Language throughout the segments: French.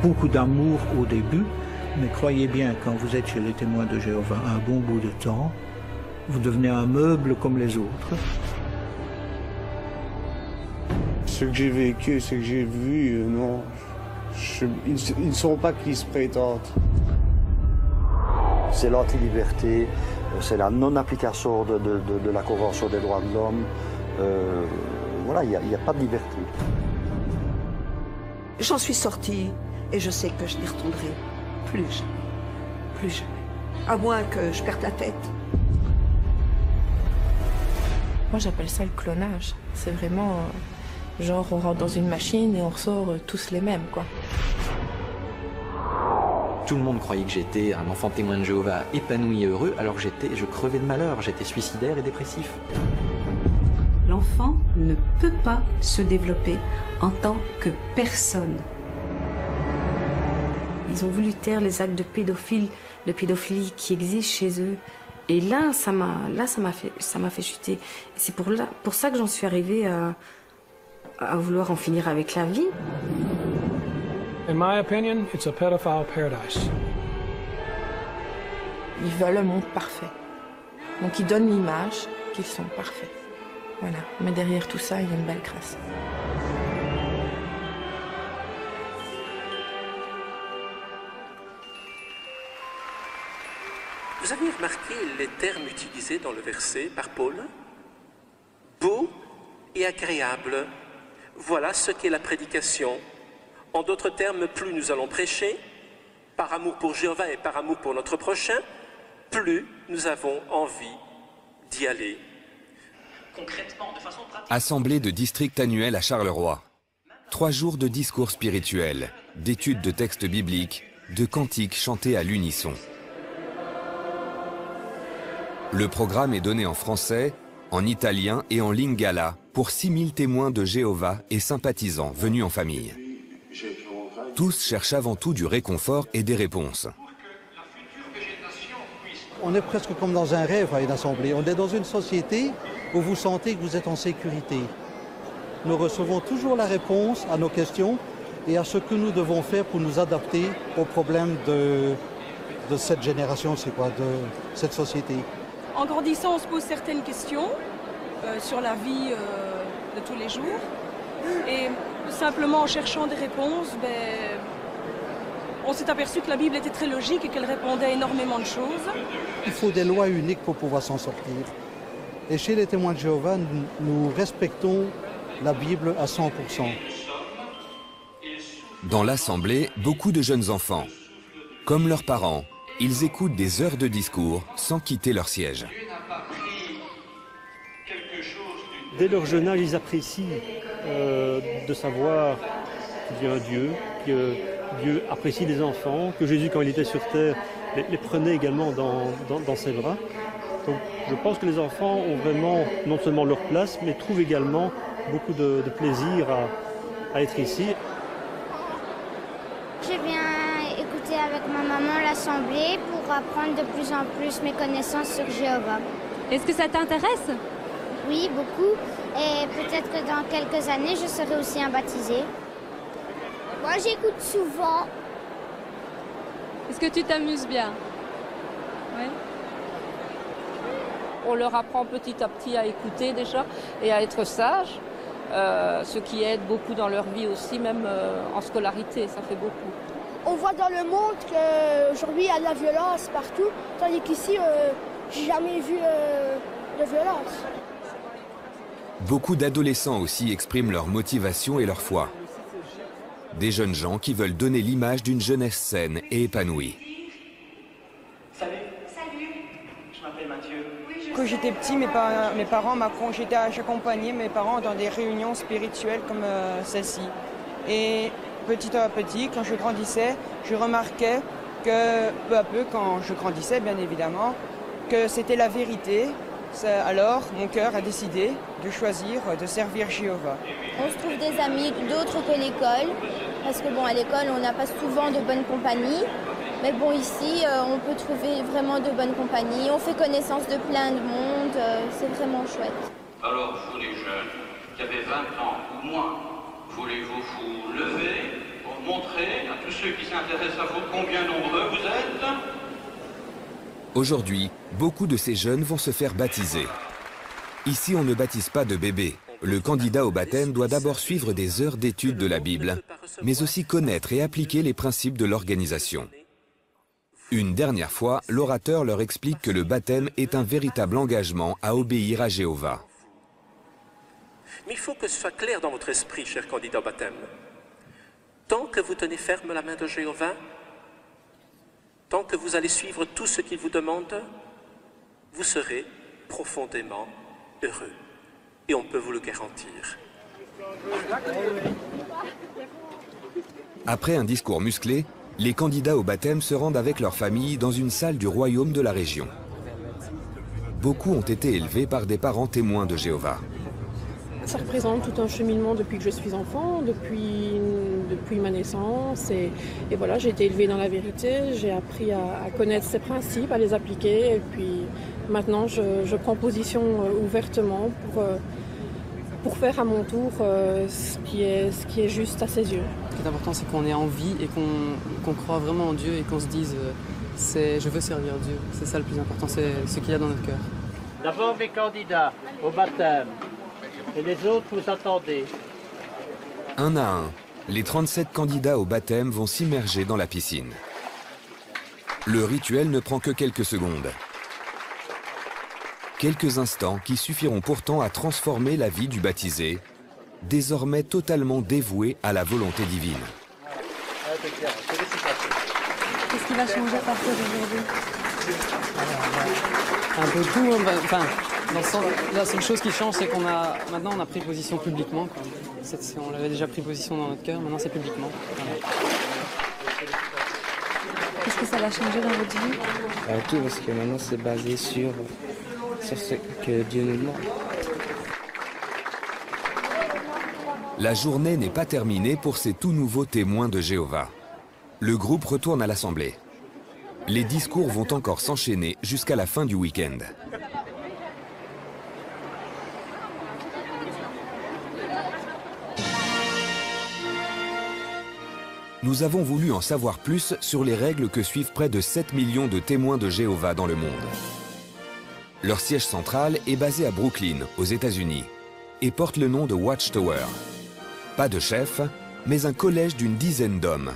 beaucoup d'amour au début, mais croyez bien, quand vous êtes chez les témoins de Jéhovah un bon bout de temps, vous devenez un meuble comme les autres. Ce que j'ai vécu, ce que j'ai vu, non, ils ne sont pas Christ prétendent. C'est l'anti-liberté, c'est la non-application de la Convention des droits de l'homme. Voilà, il n'y a pas de liberté. J'en suis sortie et je sais que je n'y retournerai plus jamais. Plus jamais. À moins que je perde la tête. Moi j'appelle ça le clonage. C'est vraiment genre on rentre dans une machine et on ressort tous les mêmes, quoi. Tout le monde croyait que j'étais un enfant témoin de Jéhovah épanoui et heureux, alors je crevais de malheur, j'étais suicidaire et dépressif. L'enfant ne peut pas se développer en tant que personne. Ils ont voulu taire les actes de pédophilie qui existent chez eux. Et là, ça m'a fait chuter. C'est pour ça que j'en suis arrivée à vouloir en finir avec la vie. In my opinion, it's a pedophile paradise. Ils veulent un monde parfait. Donc ils donnent l'image qu'ils sont parfaits. Voilà. Mais derrière tout ça, il y a une belle crasse. Vous avez remarqué les termes utilisés dans le verset par Paul? Beau et agréable. Voilà ce qu'est la prédication. En d'autres termes, plus nous allons prêcher, par amour pour Jéhovah et par amour pour notre prochain, plus nous avons envie d'y aller. Concrètement, de façon pratique. Assemblée de district annuelle à Charleroi. 3 jours de discours spirituels, d'études de textes bibliques, de cantiques chantés à l'unisson. Le programme est donné en français, en italien et en lingala pour 6000 témoins de Jéhovah et sympathisants venus en famille. Tous cherchent avant tout du réconfort et des réponses. On est presque comme dans un rêve à une assemblée. On est dans une société où vous sentez que vous êtes en sécurité. Nous recevons toujours la réponse à nos questions et à ce que nous devons faire pour nous adapter aux problèmes de cette génération, c'est quoi, de cette société. En grandissant, on se pose certaines questions sur la vie de tous les jours. Et simplement en cherchant des réponses, on s'est aperçu que la Bible était très logique et qu'elle répondait à énormément de choses. Il faut des lois uniques pour pouvoir s'en sortir. Et chez les témoins de Jéhovah, nous respectons la Bible à 100%. Dans l'assemblée, beaucoup de jeunes enfants. Comme leurs parents, ils écoutent des heures de discours sans quitter leur siège. Dès leur jeune âge, ils apprécient de savoir qu'il y a un Dieu, que Dieu apprécie les enfants, que Jésus, quand il était sur terre, les prenait également dans ses bras. Donc je pense que les enfants ont vraiment non seulement leur place, mais trouvent également beaucoup de plaisir à être ici. J'ai bien écouté avec ma maman l'assemblée pour apprendre de plus en plus mes connaissances sur Jéhovah. Est-ce que ça t'intéresse? Oui, beaucoup. Et peut-être que dans quelques années, je serai aussi un baptisé. Moi, j'écoute souvent. Est-ce que tu t'amuses bien? Oui. On leur apprend petit à petit à écouter déjà et à être sages, ce qui aide beaucoup dans leur vie aussi, même en scolarité, ça fait beaucoup. On voit dans le monde qu'aujourd'hui il y a de la violence partout, tandis qu'ici, j'ai jamais vu de violence. Beaucoup d'adolescents aussi expriment leur motivation et leur foi. Des jeunes gens qui veulent donner l'image d'une jeunesse saine et épanouie. Salut. Salut. Je m'appelle Mathieu. Quand j'étais petit, j'accompagnais mes parents dans des réunions spirituelles comme celle-ci. Et petit à petit, quand je grandissais, je remarquais que peu à peu, quand je grandissais bien évidemment, que c'était la vérité. Alors, mon cœur a décidé de choisir de servir Jéhovah. On se trouve des amis d'autres que l'école, parce que à l'école, on n'a pas souvent de bonne compagnie. Mais ici, on peut trouver vraiment de bonne compagnie. On fait connaissance de plein de monde, c'est vraiment chouette. Alors, vous les jeunes, qui avez 20 ans ou moins, voulez-vous vous lever pour montrer à tous ceux qui s'intéressent à vous combien nombreux vous êtes. Aujourd'hui, beaucoup de ces jeunes vont se faire baptiser. Ici, on ne baptise pas de bébés. Le candidat au baptême doit d'abord suivre des heures d'études de la Bible, mais aussi connaître et appliquer les principes de l'organisation. Une dernière fois, l'orateur leur explique que le baptême est un véritable engagement à obéir à Jéhovah. Mais il faut que ce soit clair dans votre esprit, cher candidat au baptême. Tant que vous tenez ferme la main de Jéhovah, tant que vous allez suivre tout ce qu'il vous demande, vous serez profondément heureux. Et on peut vous le garantir. Après un discours musclé, les candidats au baptême se rendent avec leur famille dans une salle du royaume de la région. Beaucoup ont été élevés par des parents témoins de Jéhovah. Ça représente tout un cheminement depuis que je suis enfant, depuis ma naissance. Et voilà, j'ai été élevée dans la vérité, j'ai appris à connaître ces principes, à les appliquer. Et puis maintenant, je prends position ouvertement pour faire à mon tour ce qui est juste à ses yeux. Ce qui est important, c'est qu'on ait envie et qu'on croit vraiment en Dieu et qu'on se dise je veux servir Dieu. C'est ça le plus important, c'est ce qu'il y a dans notre cœur. D'abord mes candidats au baptême. Et les autres, vous attendez. Un à un, les 37 candidats au baptême vont s'immerger dans la piscine. Le rituel ne prend que quelques secondes. Quelques instants qui suffiront pourtant à transformer la vie du baptisé, désormais totalement dévoué à la volonté divine. Qu'est-ce qui va changer à partir d'aujourd'hui? Un peu tout, enfin, dans le sens, la seule chose qui change, c'est maintenant on a pris position publiquement. On avait déjà pris position dans notre cœur, maintenant c'est publiquement. Voilà. Qu'est-ce que ça va changer dans votre vie? Tout, parce que maintenant c'est basé sur ce que Dieu nous demande. La journée n'est pas terminée pour ces tout nouveaux témoins de Jéhovah. Le groupe retourne à l'assemblée. Les discours vont encore s'enchaîner jusqu'à la fin du week-end. Nous avons voulu en savoir plus sur les règles que suivent près de 7 millions de témoins de Jéhovah dans le monde. Leur siège central est basé à Brooklyn, aux États-Unis, et porte le nom de Watchtower. Pas de chef, mais un collège d'une dizaine d'hommes.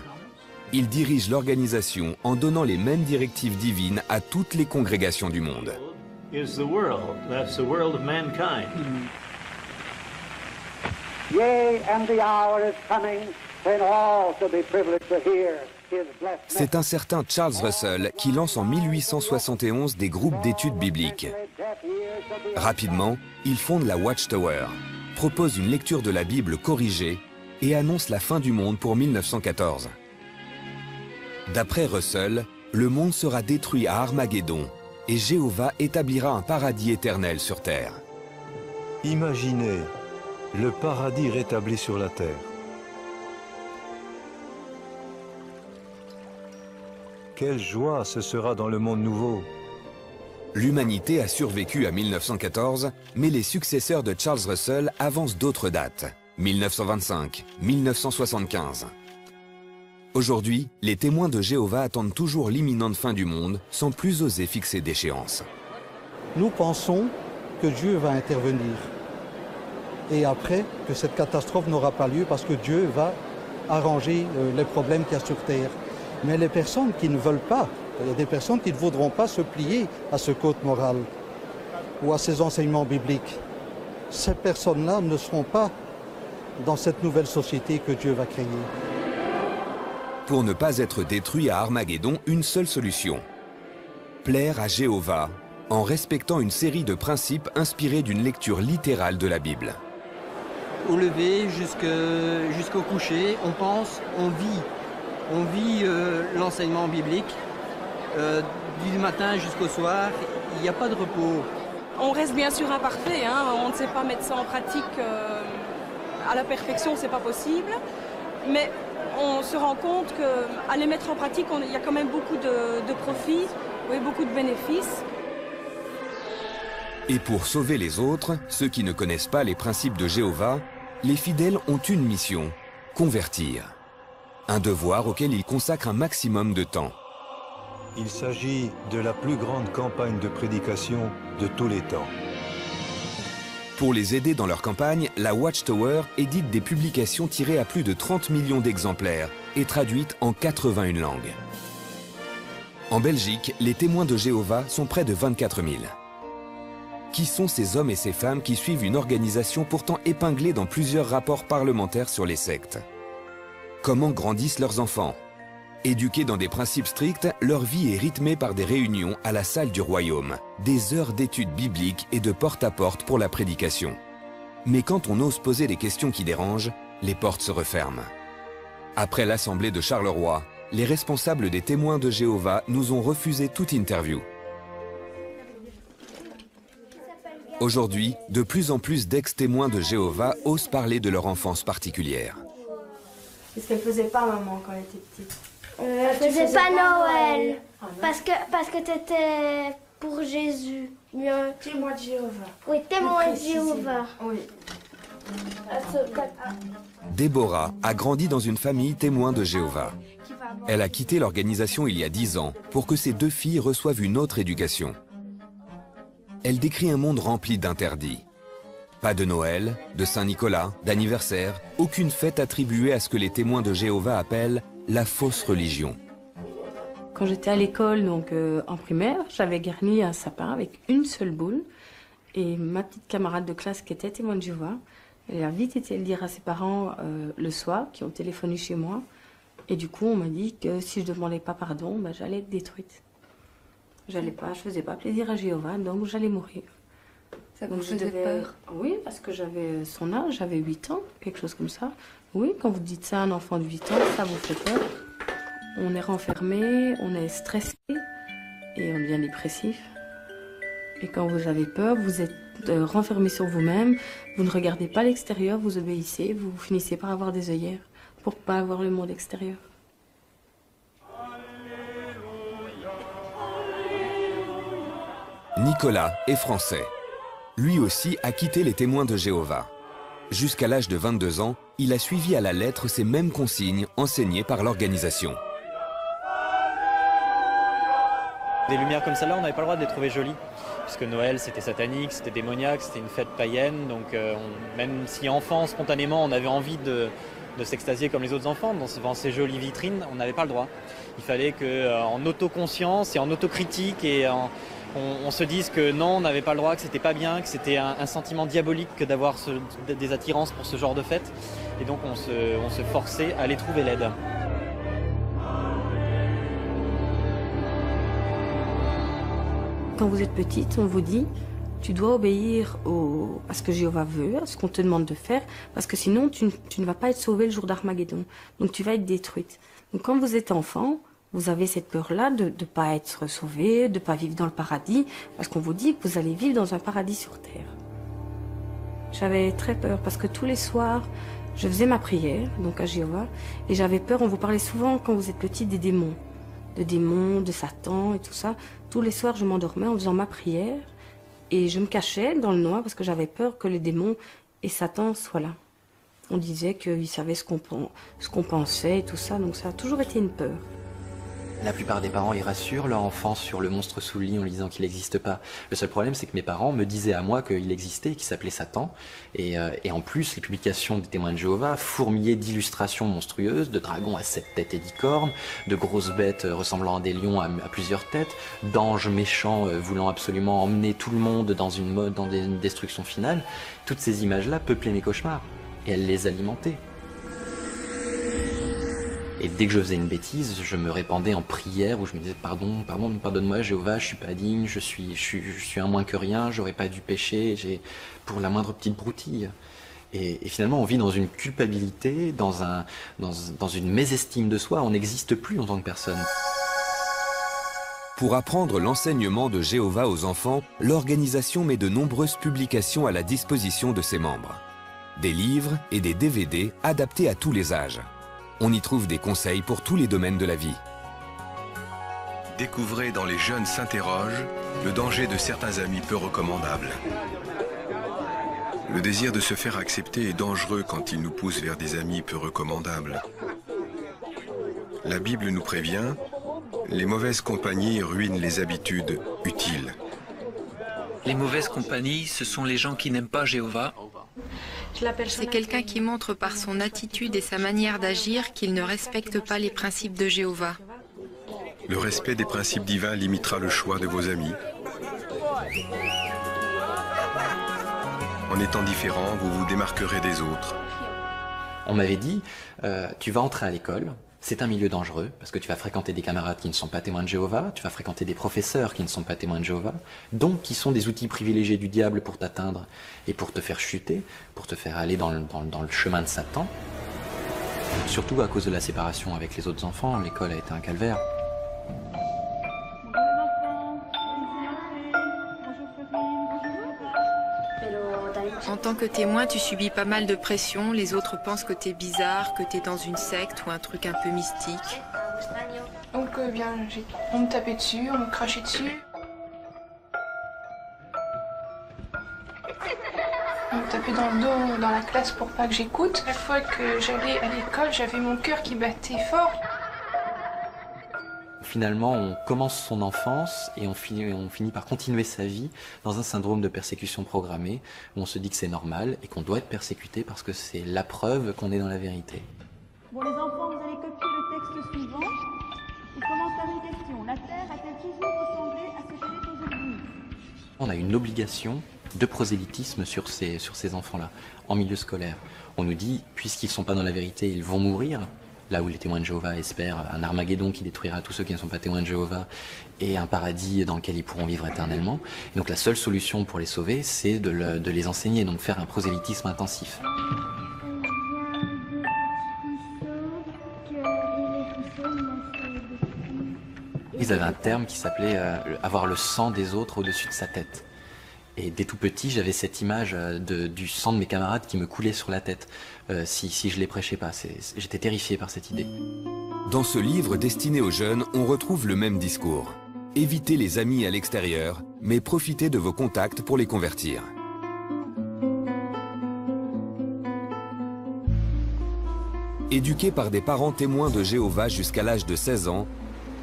Ils dirigent l'organisation en donnant les mêmes directives divines à toutes les congrégations du monde. Is the world. That's the world of mankind. Yea, and the hour is coming when all shall be privileged to hear his blessed. C'est un certain Charles Russell qui lance en 1871 des groupes d'études bibliques. Rapidement, il fonde la Watchtower, propose une lecture de la Bible corrigée et annonce la fin du monde pour 1914. D'après Russell, le monde sera détruit à Armageddon et Jéhovah établira un paradis éternel sur terre. Imaginez le paradis rétabli sur la terre. Quelle joie ce sera dans le monde nouveau! L'humanité a survécu à 1914, mais les successeurs de Charles Russell avancent d'autres dates, 1925, 1975. Aujourd'hui, les témoins de Jéhovah attendent toujours l'imminente fin du monde sans plus oser fixer d'échéance. Nous pensons que Dieu va intervenir. Et après, que cette catastrophe n'aura pas lieu parce que Dieu va arranger les problèmes qu'il y a sur Terre. Mais les personnes qui ne veulent pas, il y a des personnes qui ne voudront pas se plier à ce code moral ou à ces enseignements bibliques. Ces personnes-là ne seront pas dans cette nouvelle société que Dieu va créer. Pour ne pas être détruit à Armageddon, une seule solution. Plaire à Jéhovah en respectant une série de principes inspirés d'une lecture littérale de la Bible. Au lever jusqu'au coucher, on pense, on vit l'enseignement biblique. Du matin jusqu'au soir, il n'y a pas de repos. On reste bien sûr imparfait, hein. On ne sait pas mettre ça en pratique à la perfection, c'est pas possible. Mais on se rend compte qu'à les mettre en pratique, il y a quand même beaucoup de profits, oui, beaucoup de bénéfices. Et pour sauver les autres, ceux qui ne connaissent pas les principes de Jéhovah, les fidèles ont une mission, convertir. Un devoir auquel ils consacrent un maximum de temps. Il s'agit de la plus grande campagne de prédication de tous les temps. Pour les aider dans leur campagne, la Watchtower édite des publications tirées à plus de 30 millions d'exemplaires et traduites en 81 langues. En Belgique, les témoins de Jéhovah sont près de 24 000. Qui sont ces hommes et ces femmes qui suivent une organisation pourtant épinglée dans plusieurs rapports parlementaires sur les sectes? Comment grandissent leurs enfants? Éduqués dans des principes stricts, leur vie est rythmée par des réunions à la salle du royaume, des heures d'études bibliques et de porte-à-porte pour la prédication. Mais quand on ose poser les questions qui dérangent, les portes se referment. Après l'assemblée de Charleroi, les responsables des témoins de Jéhovah nous ont refusé toute interview. Aujourd'hui, de plus en plus d'ex-témoins de Jéhovah osent parler de leur enfance particulière. Qu'est-ce qu'elle faisait pas, maman, quand elle était petite? Elle faisait pas Noël. Parce que t'étais pour Jésus. Bien. Témoin de Jéhovah. Oui, témoin de Jéhovah. Oui. Déborah a grandi dans une famille témoin de Jéhovah. Elle a quitté l'organisation il y a 10 ans pour que ses 2 filles reçoivent une autre éducation. Elle décrit un monde rempli d'interdits. Pas de Noël, de Saint-Nicolas, d'anniversaire, aucune fête attribuée à ce que les témoins de Jéhovah appellent la fausse religion. Quand j'étais à l'école, donc en primaire, j'avais garni un sapin avec une seule boule. Et ma petite camarade de classe qui était témoin de Jéhovah, elle a vite été le dire à ses parents le soir, qui ont téléphoné chez moi. Et du coup, on m'a dit que si je ne demandais pas pardon, ben, j'allais être détruite. Je faisais pas plaisir à Jéhovah, donc j'allais mourir. Ça vous faisait peur? Oui, parce que j'avais son âge, j'avais 8 ans, quelque chose comme ça. Oui, quand vous dites ça à un enfant de 8 ans, ça vous fait peur. On est renfermé, on est stressé et on devient dépressif. Et quand vous avez peur, vous êtes renfermé sur vous-même, vous ne regardez pas l'extérieur, vous obéissez, vous finissez par avoir des œillères pour ne pas avoir le monde extérieur. Nicolas est français. Lui aussi a quitté les témoins de Jéhovah. Jusqu'à l'âge de 22 ans, il a suivi à la lettre ces mêmes consignes enseignées par l'organisation. Des lumières comme celle-là, on n'avait pas le droit de les trouver jolies, puisque Noël c'était satanique, c'était démoniaque, c'était une fête païenne, donc même si enfant, spontanément, on avait envie de s'extasier comme les autres enfants devant ces jolies vitrines, on n'avait pas le droit. Il fallait qu'en autoconscience et en autocritique on se dise que non, on n'avait pas le droit, que c'était pas bien, que c'était un sentiment diabolique que d'avoir des attirances pour ce genre de fête. Et donc on se forçait à les trouver laides. Quand vous êtes petite, on vous dit, tu dois obéir à ce que Jéhovah veut, à ce qu'on te demande de faire, parce que sinon tu ne vas pas être sauvée le jour d'Armageddon. Donc tu vas être détruite. Donc quand vous êtes enfant, vous avez cette peur-là de ne pas être sauvé, de ne pas vivre dans le paradis, parce qu'on vous dit que vous allez vivre dans un paradis sur terre. J'avais très peur, parce que tous les soirs, je faisais ma prière, donc à Jéhovah, et j'avais peur, on vous parlait souvent, quand vous êtes petit, des démons. De Satan et tout ça. Tous les soirs, je m'endormais en faisant ma prière, et je me cachais dans le noir, parce que j'avais peur que les démons et Satan soient là. On disait qu'ils savaient ce qu'on pensait et tout ça, donc ça a toujours été une peur. La plupart des parents, ils rassurent leur enfant sur le monstre sous le lit en lui disant qu'il n'existe pas. Le seul problème, c'est que mes parents me disaient à moi qu'il existait, qu'il s'appelait Satan. Et en plus, les publications des témoins de Jéhovah fourmillaient d'illustrations monstrueuses, de dragons à 7 têtes et 10 cornes, de grosses bêtes ressemblant à des lions à plusieurs têtes, d'anges méchants voulant absolument emmener tout le monde dans une destruction finale. Toutes ces images-là peuplaient mes cauchemars. Et elles les alimentaient. Et dès que je faisais une bêtise, je me répandais en prière où je me disais pardonne-moi Jéhovah, je suis pas digne, je suis un moins que rien, j'aurais pas dû pécher, pour la moindre petite broutille. Et finalement, on vit dans une culpabilité, dans une mésestime de soi, on n'existe plus en tant que personne. Pour apprendre l'enseignement de Jéhovah aux enfants, l'organisation met de nombreuses publications à la disposition de ses membres. Des livres et des DVD adaptés à tous les âges. On y trouve des conseils pour tous les domaines de la vie. Découvrez dans Les Jeunes s'interrogent le danger de certains amis peu recommandables. Le désir de se faire accepter est dangereux quand il nous pousse vers des amis peu recommandables. La Bible nous prévient, les mauvaises compagnies ruinent les habitudes utiles. Les mauvaises compagnies, ce sont les gens qui n'aiment pas Jéhovah. C'est quelqu'un qui montre par son attitude et sa manière d'agir qu'il ne respecte pas les principes de Jéhovah. Le respect des principes divins limitera le choix de vos amis. En étant différent, vous vous démarquerez des autres. On m'avait dit, tu vas entrer à l'école, c'est un milieu dangereux, parce que tu vas fréquenter des camarades qui ne sont pas témoins de Jéhovah, tu vas fréquenter des professeurs qui ne sont pas témoins de Jéhovah, donc qui sont des outils privilégiés du diable pour t'atteindre et pour te faire chuter, pour te faire aller dans le chemin de Satan. Surtout à cause de la séparation avec les autres enfants, l'école a été un calvaire. En tant que témoin, tu subis pas mal de pression. Les autres pensent que t'es bizarre, que t'es dans une secte ou un truc un peu mystique. Donc on me tapait dessus, on me crachait dessus. On me tapait dans le dos dans la classe pour pas que j'écoute. Chaque fois que j'allais à l'école, j'avais mon cœur qui battait fort. Finalement, on commence son enfance et on finit par continuer sa vie dans un syndrome de persécution programmée où on se dit que c'est normal et qu'on doit être persécuté parce que c'est la preuve qu'on est dans la vérité. Bon les enfants, vous allez copier le texte suivant. Il commence par une question. La Terre a-t-elle toujours ressemblé à ce qu'elle est aujourd'hui? On a une obligation de prosélytisme sur ces enfants-là, en milieu scolaire. On nous dit, puisqu'ils ne sont pas dans la vérité, ils vont mourir. Là où les témoins de Jéhovah espèrent un Armageddon qui détruira tous ceux qui ne sont pas témoins de Jéhovah et un paradis dans lequel ils pourront vivre éternellement. Et donc la seule solution pour les sauver, c'est de les enseigner, donc faire un prosélytisme intensif. Ils avaient un terme qui s'appelait avoir le sang des autres au-dessus de sa tête. Et dès tout petit, j'avais cette image du sang de mes camarades qui me coulait sur la tête si je les prêchais pas. J'étais terrifié par cette idée. Dans ce livre destiné aux jeunes, on retrouve le même discours. Évitez les amis à l'extérieur, mais profitez de vos contacts pour les convertir. Éduqué par des parents témoins de Jéhovah jusqu'à l'âge de 16 ans,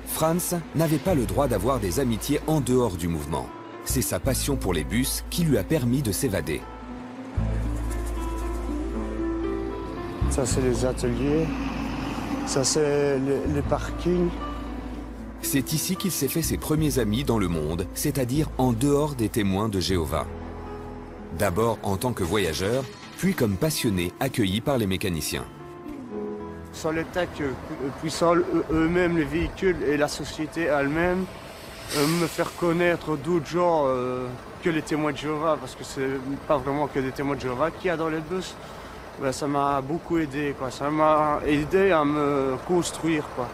Franz n'avait pas le droit d'avoir des amitiés en dehors du mouvement. C'est sa passion pour les bus qui lui a permis de s'évader. Ça, c'est les ateliers. Ça, c'est les parkings. C'est ici qu'il s'est fait ses premiers amis dans le monde, c'est-à-dire en dehors des témoins de Jéhovah. D'abord en tant que voyageur, puis comme passionné accueilli par les mécaniciens. Sans l'État, puis sans eux-mêmes, les véhicules et la société elle-même, me faire connaître d'autres gens que les témoins de Jéhovah, parce que c'est pas vraiment que des témoins de Jéhovah qu'il y a dans les bus. Ben, ça m'a beaucoup aidé, quoi. Ça m'a aidé à me construire, quoi.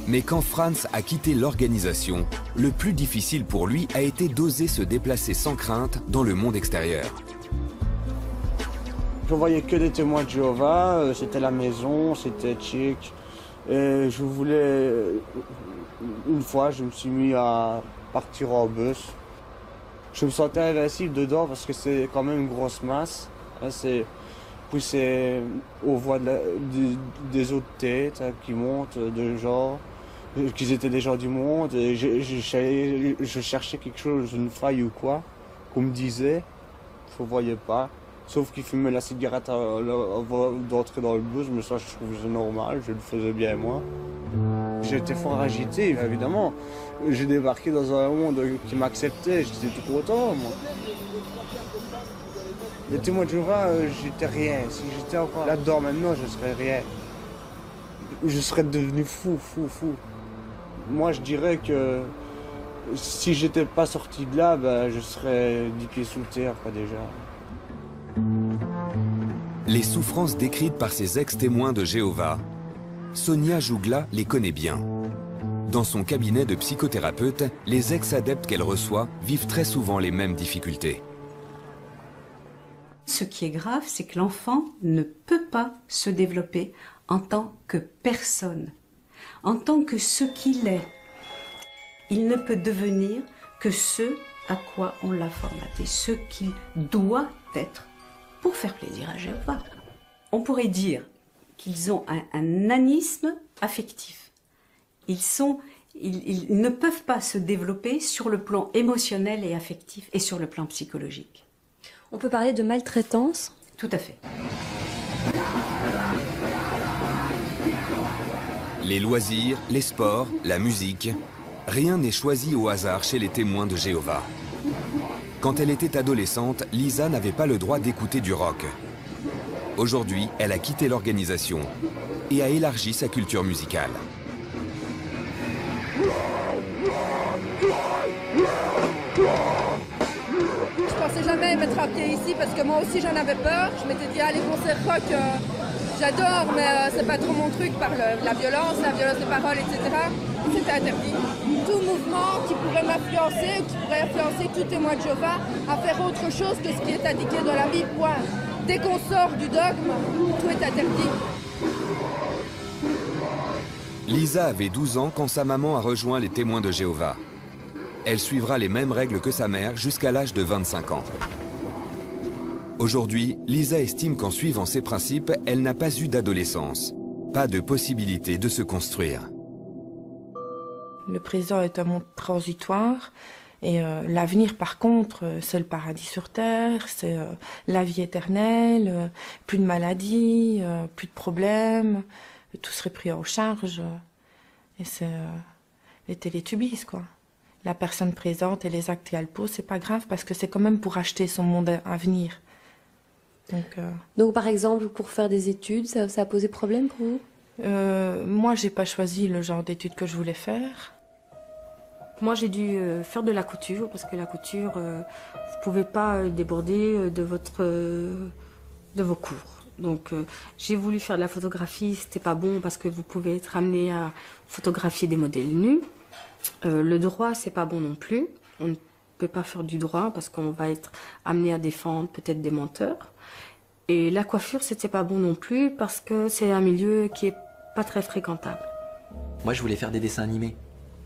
Mais quand Franz a quitté l'organisation, le plus difficile pour lui a été d'oser se déplacer sans crainte dans le monde extérieur. Je voyais que des témoins de Jéhovah, c'était la maison, c'était chic. Et je voulais... Une fois, je me suis mis à partir en bus. Je me sentais invincible dedans parce que c'est quand même une grosse masse. Puis on voit des autres têtes qui montent, de gens, qu'ils étaient des gens du monde. Et je cherchais quelque chose, une faille ou quoi, qu'on me disait. Je ne voyais pas. Sauf qu'ils fumaient la cigarette avant d'entrer dans le bus, mais ça je trouvais normal, je le faisais bien moi. J'étais fort agité, évidemment. J'ai débarqué dans un monde qui m'acceptait, j'étais tout content, moi. Les témoins de Jéhovah, j'étais rien. Si j'étais encore là-dedans maintenant, je serais rien. Je serais devenu fou. Moi, je dirais que si j'étais pas sorti de là, ben, je serais 10 pieds sous terre, quoi, déjà. Les souffrances décrites par ces ex-témoins de Jéhovah, Sonia Jougla les connaît bien. Dans son cabinet de psychothérapeute, les ex-adeptes qu'elle reçoit vivent très souvent les mêmes difficultés. Ce qui est grave, c'est que l'enfant ne peut pas se développer en tant que personne, en tant que ce qu'il est. Il ne peut devenir que ce à quoi on l'a formaté, ce qu'il doit être pour faire plaisir à Jéhovah. On pourrait dire qu'ils ont un nanisme affectif. Ils ne peuvent pas se développer sur le plan émotionnel et affectif et sur le plan psychologique. On peut parler de maltraitance? Tout à fait. Les loisirs, les sports, la musique, rien n'est choisi au hasard chez les témoins de Jéhovah. Quand elle était adolescente, Lisa n'avait pas le droit d'écouter du rock. Aujourd'hui, elle a quitté l'organisation et a élargi sa culture musicale. Je pensais jamais mettre un pied ici parce que moi aussi j'en avais peur. Je m'étais dit, les concerts rock, j'adore, mais c'est pas trop mon truc par la violence de parole, etc. C'était interdit. Tout mouvement qui pourrait m'influencer, qui pourrait influencer tout témoin de Jéhovah à faire autre chose que ce qui est indiqué dans la Bible, point. Dès qu'on sort du dogme, tout est interdit. Lisa avait 12 ans quand sa maman a rejoint les témoins de Jéhovah. Elle suivra les mêmes règles que sa mère jusqu'à l'âge de 25 ans. Aujourd'hui, Lisa estime qu'en suivant ses principes, elle n'a pas eu d'adolescence. Pas de possibilité de se construire. Le présent est un monde transitoire et l'avenir, par contre, c'est le paradis sur terre, c'est la vie éternelle, plus de maladies, plus de problèmes, tout serait pris en charge. Et c'est les Télétubbies, quoi. La personne présente et les actes qu'elle pose, c'est pas grave parce que c'est quand même pour acheter son monde à venir. Donc par exemple, pour faire des études, ça a posé problème pour vous? Moi, j'ai pas choisi le genre d'études que je voulais faire. Moi, j'ai dû faire de la couture parce que la couture, vous pouvez pas déborder de vos cours. Donc, j'ai voulu faire de la photographie, c'était pas bon parce que vous pouvez être amené à photographier des modèles nus. Le droit, c'est pas bon non plus. On ne peut pas faire du droit parce qu'on va être amené à défendre peut-être des menteurs. Et la coiffure, c'était pas bon non plus parce que c'est un milieu qui est pas très fréquentable. Moi, je voulais faire des dessins animés.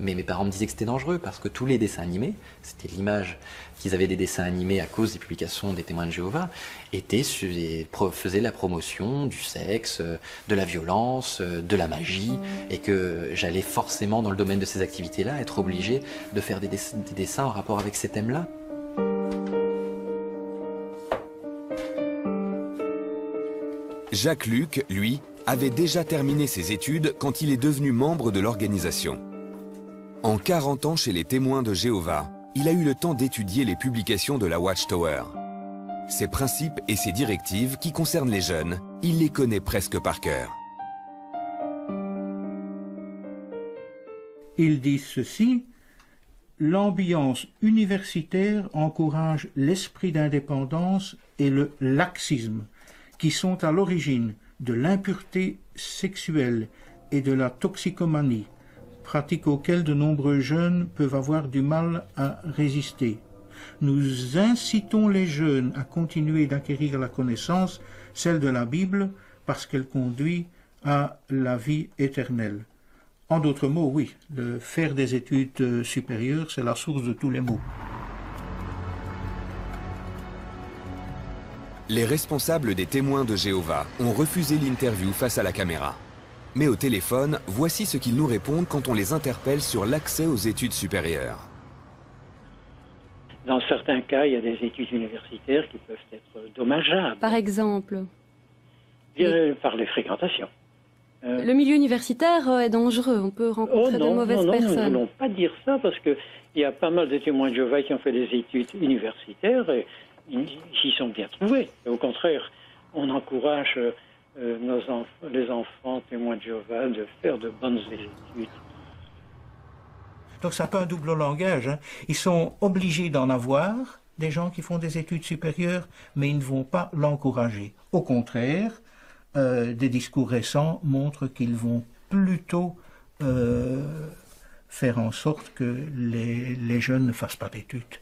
Mais mes parents me disaient que c'était dangereux parce que tous les dessins animés, c'était l'image qu'ils avaient des dessins animés à cause des publications des témoins de Jéhovah, faisaient la promotion du sexe, de la violence, de la magie, et que j'allais forcément dans le domaine de ces activités-là être obligé de faire des dessins en rapport avec ces thèmes-là. Jacques Luc, lui, avait déjà terminé ses études quand il est devenu membre de l'organisation. En 40 ans chez les témoins de Jéhovah, il a eu le temps d'étudier les publications de la Watchtower. Ses principes et ses directives qui concernent les jeunes, il les connaît presque par cœur. Ils disent ceci: l'ambiance universitaire encourage l'esprit d'indépendance et le laxisme, qui sont à l'origine de l'impureté sexuelle et de la toxicomanie, pratiques auxquelles de nombreux jeunes peuvent avoir du mal à résister. Nous incitons les jeunes à continuer d'acquérir la connaissance, celle de la Bible, parce qu'elle conduit à la vie éternelle. En d'autres mots, oui, faire des études supérieures, c'est la source de tous les maux. Les responsables des témoins de Jéhovah ont refusé l'interview face à la caméra. Mais au téléphone, voici ce qu'ils nous répondent quand on les interpelle sur l'accès aux études supérieures. Dans certains cas, il y a des études universitaires qui peuvent être dommageables. Par exemple? Par les fréquentations. Le milieu universitaire est dangereux, on peut rencontrer de mauvaises personnes. Nous ne voulons pas dire ça parce qu'il y a pas mal de témoins de Jéhovah qui ont fait des études universitaires et ils s'y sont bien trouvés. Et au contraire, on encourage les enfants témoins de Jéhovah de faire de bonnes études. Donc c'est un peu un double langage, hein. Ils sont obligés d'en avoir, des gens qui font des études supérieures, mais ils ne vont pas l'encourager. Au contraire, des discours récents montrent qu'ils vont plutôt faire en sorte que les jeunes ne fassent pas d'études.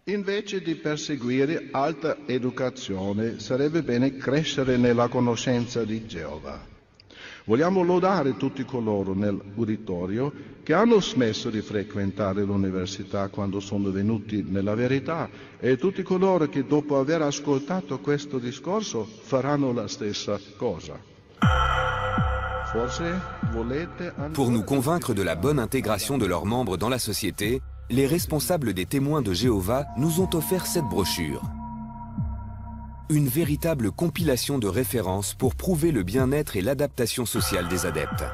Invece di perseguire alta educazione, sarebbe bene crescere nella conoscenza di Geova. Vogliamo lodare tutti coloro nell'uditorio che hanno smesso di frequentare l'università quando sono venuti nella verità e tutti coloro che dopo aver ascoltato questo discorso faranno la stessa cosa. Pour nous convaincre de la bonne intégration de leurs membres dans la société, les responsables des témoins de Jéhovah nous ont offert cette brochure. Une véritable compilation de références pour prouver le bien-être et l'adaptation sociale des adeptes.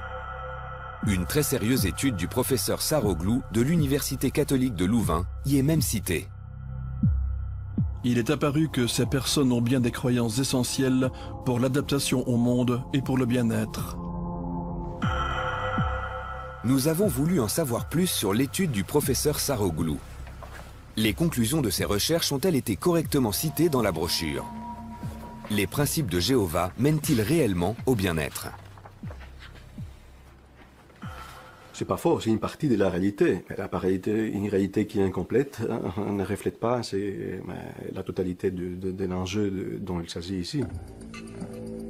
Une très sérieuse étude du professeur Saroglu de l'Université catholique de Louvain y est même citée. Il est apparu que ces personnes ont bien des croyances essentielles pour l'adaptation au monde et pour le bien-être. Nous avons voulu en savoir plus sur l'étude du professeur Saroglu. Les conclusions de ses recherches ont-elles été correctement citées dans la brochure? Les principes de Jéhovah mènent-ils réellement au bien-être? C'est pas faux, c'est une partie de la réalité. Une réalité qui est incomplète, ne reflète pas la totalité de l'enjeu dont il s'agit ici.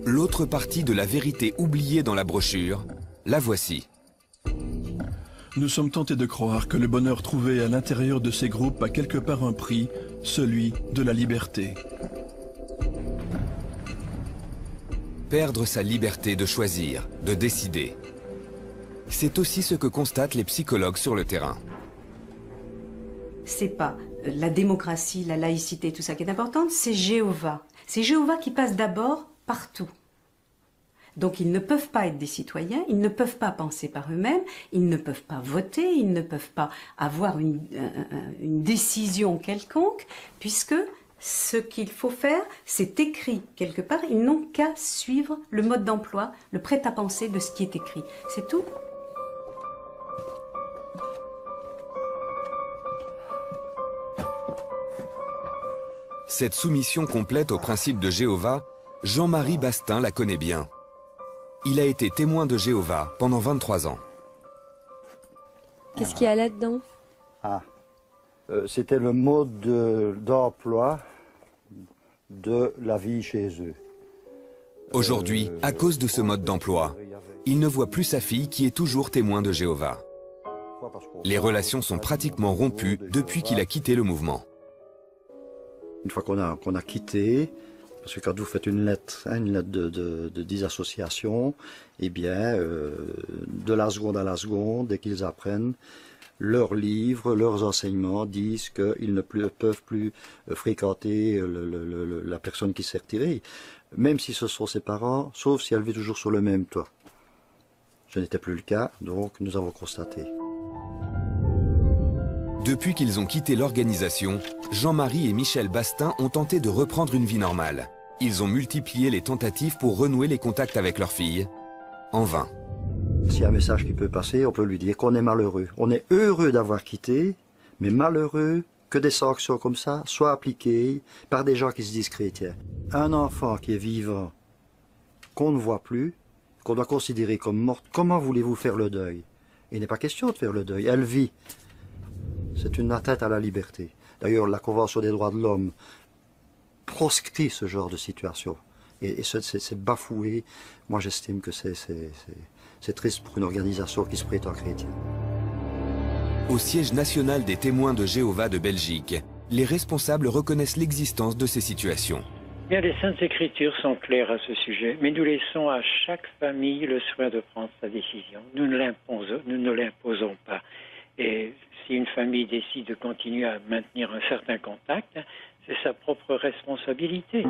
L'autre partie de la vérité oubliée dans la brochure, la voici. Nous sommes tentés de croire que le bonheur trouvé à l'intérieur de ces groupes a quelque part un prix, celui de la liberté. Perdre sa liberté de choisir, de décider. C'est aussi ce que constatent les psychologues sur le terrain. C'est pas la démocratie, la laïcité, tout ça qui est important, c'est Jéhovah. C'est Jéhovah qui passe d'abord partout. Donc ils ne peuvent pas être des citoyens, ils ne peuvent pas penser par eux-mêmes, ils ne peuvent pas voter, ils ne peuvent pas avoir une décision quelconque, puisque ce qu'il faut faire, c'est écrit quelque part. Ils n'ont qu'à suivre le mode d'emploi, le prêt-à-penser de ce qui est écrit. C'est tout. Cette soumission complète au principe de Jéhovah, Jean-Marie Bastin la connaît bien. Il a été témoin de Jéhovah pendant 23 ans. Qu'est-ce qu'il y a là-dedans? C'était le mode d'emploi de la vie chez eux. Aujourd'hui, à cause de ce mode d'emploi, il ne voit plus sa fille qui est toujours témoin de Jéhovah. Les relations sont pratiquement rompues depuis qu'il a quitté le mouvement. Une fois qu'on a quitté, parce que quand vous faites une lettre de disassociation, eh bien, de la seconde à la seconde, dès qu'ils apprennent, leurs livres, leurs enseignements disent qu'ils ne peuvent plus fréquenter la personne qui s'est retirée, même si ce sont ses parents, sauf si elle vit toujours sur le même toit. Ce n'était plus le cas, donc nous avons constaté. Depuis qu'ils ont quitté l'organisation, Jean-Marie et Michel Bastin ont tenté de reprendre une vie normale. Ils ont multiplié les tentatives pour renouer les contacts avec leur fille. En vain. S'il y a un message qui peut passer, on peut lui dire qu'on est malheureux. On est heureux d'avoir quitté, mais malheureux que des sanctions comme ça soient appliquées par des gens qui se disent chrétiens. Un enfant qui est vivant, qu'on ne voit plus, qu'on doit considérer comme mort, comment voulez-vous faire le deuil? Il n'est pas question de faire le deuil, elle vit. C'est une atteinte à la liberté. D'ailleurs, la Convention des droits de l'homme proscrit ce genre de situation. Et c'est bafoué. Moi, j'estime que c'est triste pour une organisation qui se prétend chrétienne. Au siège national des témoins de Jéhovah de Belgique, les responsables reconnaissent l'existence de ces situations. Bien, les Saintes Écritures sont claires à ce sujet, mais nous laissons à chaque famille le soin de prendre sa décision. Nous ne l'imposons pas. Et si une famille décide de continuer à maintenir un certain contact, c'est sa propre responsabilité.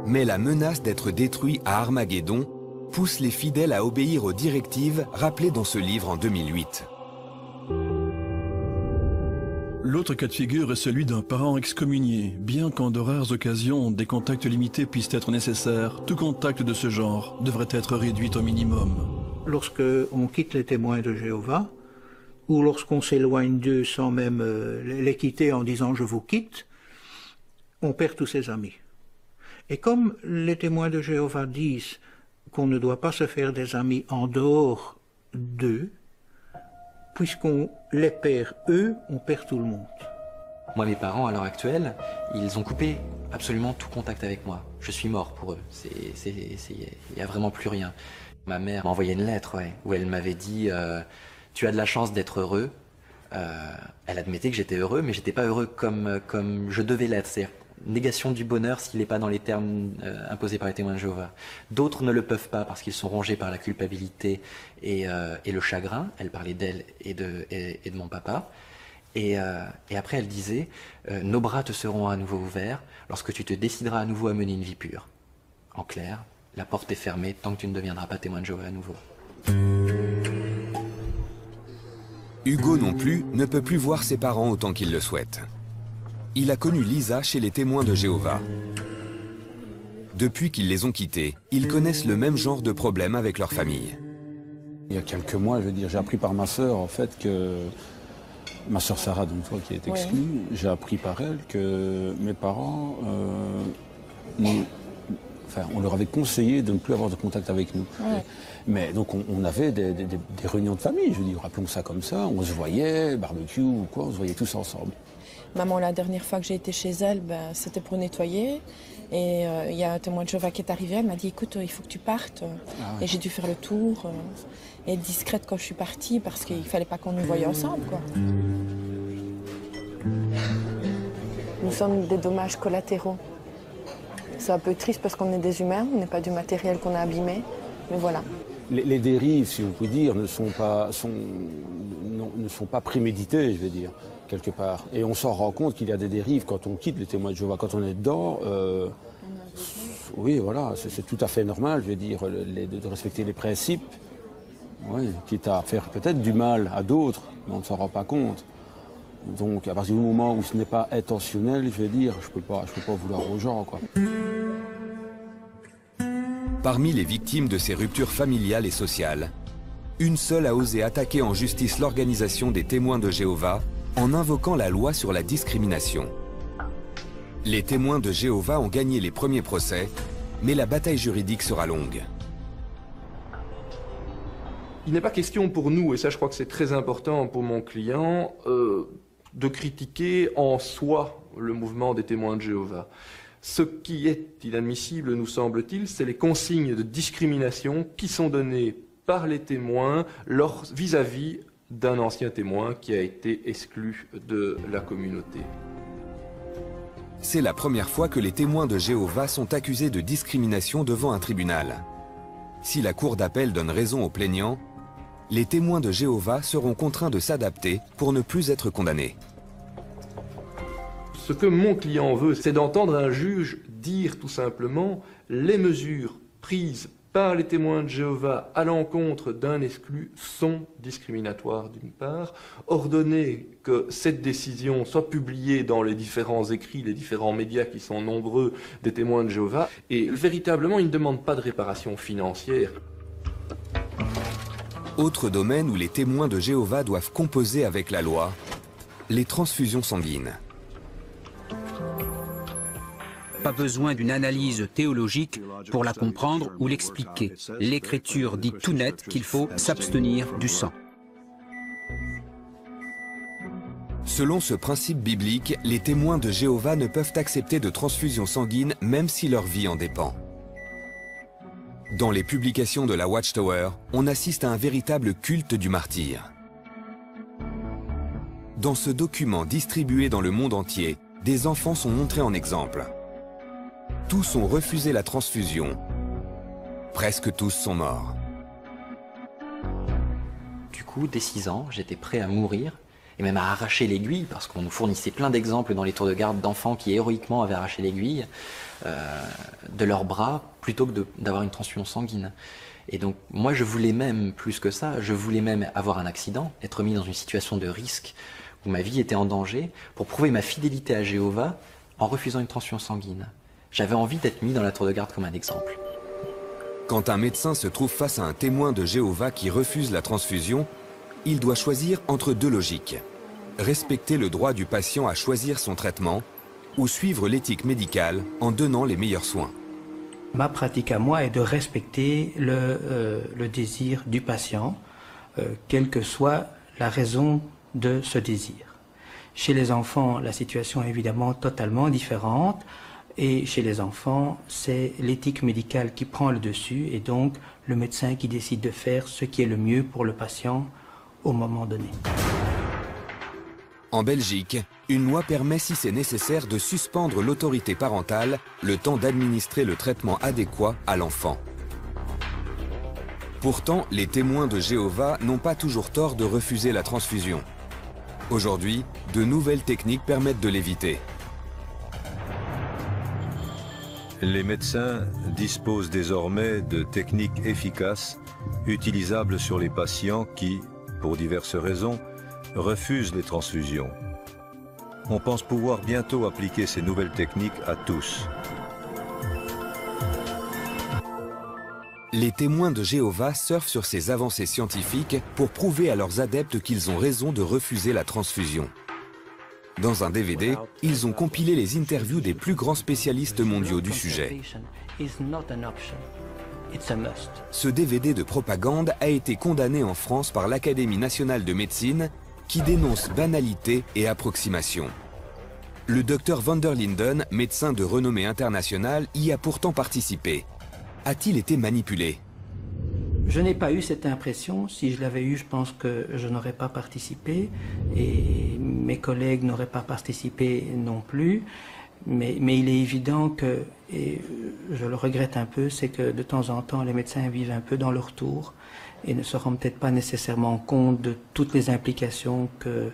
Mais la menace d'être détruit à Armageddon pousse les fidèles à obéir aux directives rappelées dans ce livre en 2008. L'autre cas de figure est celui d'un parent excommunié. Bien qu'en de rares occasions, des contacts limités puissent être nécessaires, tout contact de ce genre devrait être réduit au minimum. Lorsque on quitte les témoins de Jéhovah, ou lorsqu'on s'éloigne d'eux sans même les quitter en disant « je vous quitte », on perd tous ses amis. Et comme les témoins de Jéhovah disent qu'on ne doit pas se faire des amis en dehors d'eux, puisqu'on les perd eux, on perd tout le monde. Moi, mes parents, à l'heure actuelle, ils ont coupé absolument tout contact avec moi. Je suis mort pour eux. Il n'y a vraiment plus rien. Ma mère m'a envoyé une lettre, où elle m'avait dit tu as de la chance d'être heureux. Elle admettait que j'étais heureux, mais j'étais pas heureux comme je devais l'être. C'est-à-dire, négation du bonheur s'il n'est pas dans les termes imposés par les témoins de Jéhovah. D'autres ne le peuvent pas parce qu'ils sont rongés par la culpabilité et le chagrin. Elle parlait d'elle et de mon papa. Et après, elle disait « Nos bras te seront à nouveau ouverts lorsque tu te décideras à nouveau à mener une vie pure. » En clair, la porte est fermée tant que tu ne deviendras pas témoin de Jéhovah à nouveau. Hugo non plus ne peut plus voir ses parents autant qu'il le souhaite. Il a connu Lisa chez les témoins de Jéhovah. Depuis qu'ils les ont quittés, ils connaissent le même genre de problème avec leur famille. Il y a quelques mois, je veux dire, j'ai appris par ma sœur en fait que ma sœur Sarah, d'une fois qui est exclue, j'ai appris par elle que mes parents, on leur avait conseillé de ne plus avoir de contact avec nous. Ouais. Mais donc on avait des réunions de famille, je veux dire, rappelons ça comme ça, on se voyait, barbecue ou quoi, on se voyait tous ensemble. Maman, la dernière fois que j'ai été chez elle, c'était pour nettoyer. Et il y a un témoin de Jéhovah qui est arrivé, elle m'a dit, écoute, il faut que tu partes. Ah ouais. Et j'ai dû faire le tour, et être discrète quand je suis partie, parce qu'il ne fallait pas qu'on nous voyait ensemble, quoi. Nous sommes des dommages collatéraux. C'est un peu triste parce qu'on est des humains, on n'est pas du matériel qu'on a abîmé, mais voilà. Les dérives, si on peut dire, ne sont pas préméditées, je vais dire, quelque part. Et on s'en rend compte qu'il y a des dérives quand on quitte les témoins de Jéhovah. Quand on est dedans, oui, voilà, c'est tout à fait normal, je vais dire, de respecter les principes, oui, quitte à faire peut-être du mal à d'autres, mais on ne s'en rend pas compte. Donc, à partir du moment où ce n'est pas intentionnel, je vais dire, je peux pas vouloir aux gens, quoi. Parmi les victimes de ces ruptures familiales et sociales, une seule a osé attaquer en justice l'organisation des témoins de Jéhovah en invoquant la loi sur la discrimination. Les témoins de Jéhovah ont gagné les premiers procès, mais la bataille juridique sera longue. Il n'est pas question pour nous, et ça je crois que c'est très important pour mon client, de critiquer en soi le mouvement des témoins de Jéhovah. Ce qui est inadmissible, nous semble-t-il, c'est les consignes de discrimination qui sont données par les témoins vis-à-vis d'un ancien témoin qui a été exclu de la communauté. C'est la première fois que les témoins de Jéhovah sont accusés de discrimination devant un tribunal. Si la cour d'appel donne raison aux plaignants, les témoins de Jéhovah seront contraints de s'adapter pour ne plus être condamnés. Ce que mon client veut, c'est d'entendre un juge dire tout simplement les mesures prises par les témoins de Jéhovah à l'encontre d'un exclu sont discriminatoires d'une part, ordonner que cette décision soit publiée dans les différents écrits, les différents médias qui sont nombreux des témoins de Jéhovah, et véritablement, ils ne demandent pas de réparation financière. Autre domaine où les témoins de Jéhovah doivent composer avec la loi, les transfusions sanguines. Pas besoin d'une analyse théologique pour la comprendre ou l'expliquer. L'Écriture dit tout net qu'il faut s'abstenir du sang. Selon ce principe biblique, les témoins de Jéhovah ne peuvent accepter de transfusion sanguine même si leur vie en dépend. Dans les publications de la Watchtower, on assiste à un véritable culte du martyr. Dans ce document distribué dans le monde entier, des enfants sont montrés en exemple. Tous ont refusé la transfusion. Presque tous sont morts. Du coup, dès 6 ans, j'étais prêt à mourir et même à arracher l'aiguille, parce qu'on nous fournissait plein d'exemples dans les tours de garde d'enfants qui héroïquement avaient arraché l'aiguille de leurs bras plutôt que d'avoir une transfusion sanguine. Et donc, moi, je voulais même, plus que ça, je voulais même avoir un accident, être mis dans une situation de risque où ma vie était en danger pour prouver ma fidélité à Jéhovah en refusant une transfusion sanguine. J'avais envie d'être mis dans la tour de garde comme un exemple. Quand un médecin se trouve face à un témoin de Jéhovah qui refuse la transfusion, il doit choisir entre deux logiques. Respecter le droit du patient à choisir son traitement ou suivre l'éthique médicale en donnant les meilleurs soins. Ma pratique à moi est de respecter le désir du patient, quelle que soit la raison de ce désir. Chez les enfants, la situation est évidemment totalement différente. Et chez les enfants, c'est l'éthique médicale qui prend le dessus et donc le médecin qui décide de faire ce qui est le mieux pour le patient au moment donné. En Belgique, une loi permet, si c'est nécessaire, de suspendre l'autorité parentale le temps d'administrer le traitement adéquat à l'enfant. Pourtant, les témoins de Jéhovah n'ont pas toujours tort de refuser la transfusion. Aujourd'hui, de nouvelles techniques permettent de l'éviter. Les médecins disposent désormais de techniques efficaces utilisables sur les patients qui, pour diverses raisons, refusent les transfusions. On pense pouvoir bientôt appliquer ces nouvelles techniques à tous. Les témoins de Jéhovah surfent sur ces avancées scientifiques pour prouver à leurs adeptes qu'ils ont raison de refuser la transfusion. Dans un DVD, ils ont compilé les interviews des plus grands spécialistes mondiaux du sujet. Ce DVD de propagande a été condamné en France par l'Académie nationale de médecine qui dénonce banalité et approximation. Le docteur Van der Linden, médecin de renommée internationale, y a pourtant participé. A-t-il été manipulé? Je n'ai pas eu cette impression. Si je l'avais eu, je pense que je n'aurais pas participé et mes collègues n'auraient pas participé non plus. Mais il est évident que, et je le regrette un peu, c'est que de temps en temps, les médecins vivent un peu dans leur tour et ne se rendent peut-être pas nécessairement compte de toutes les implications que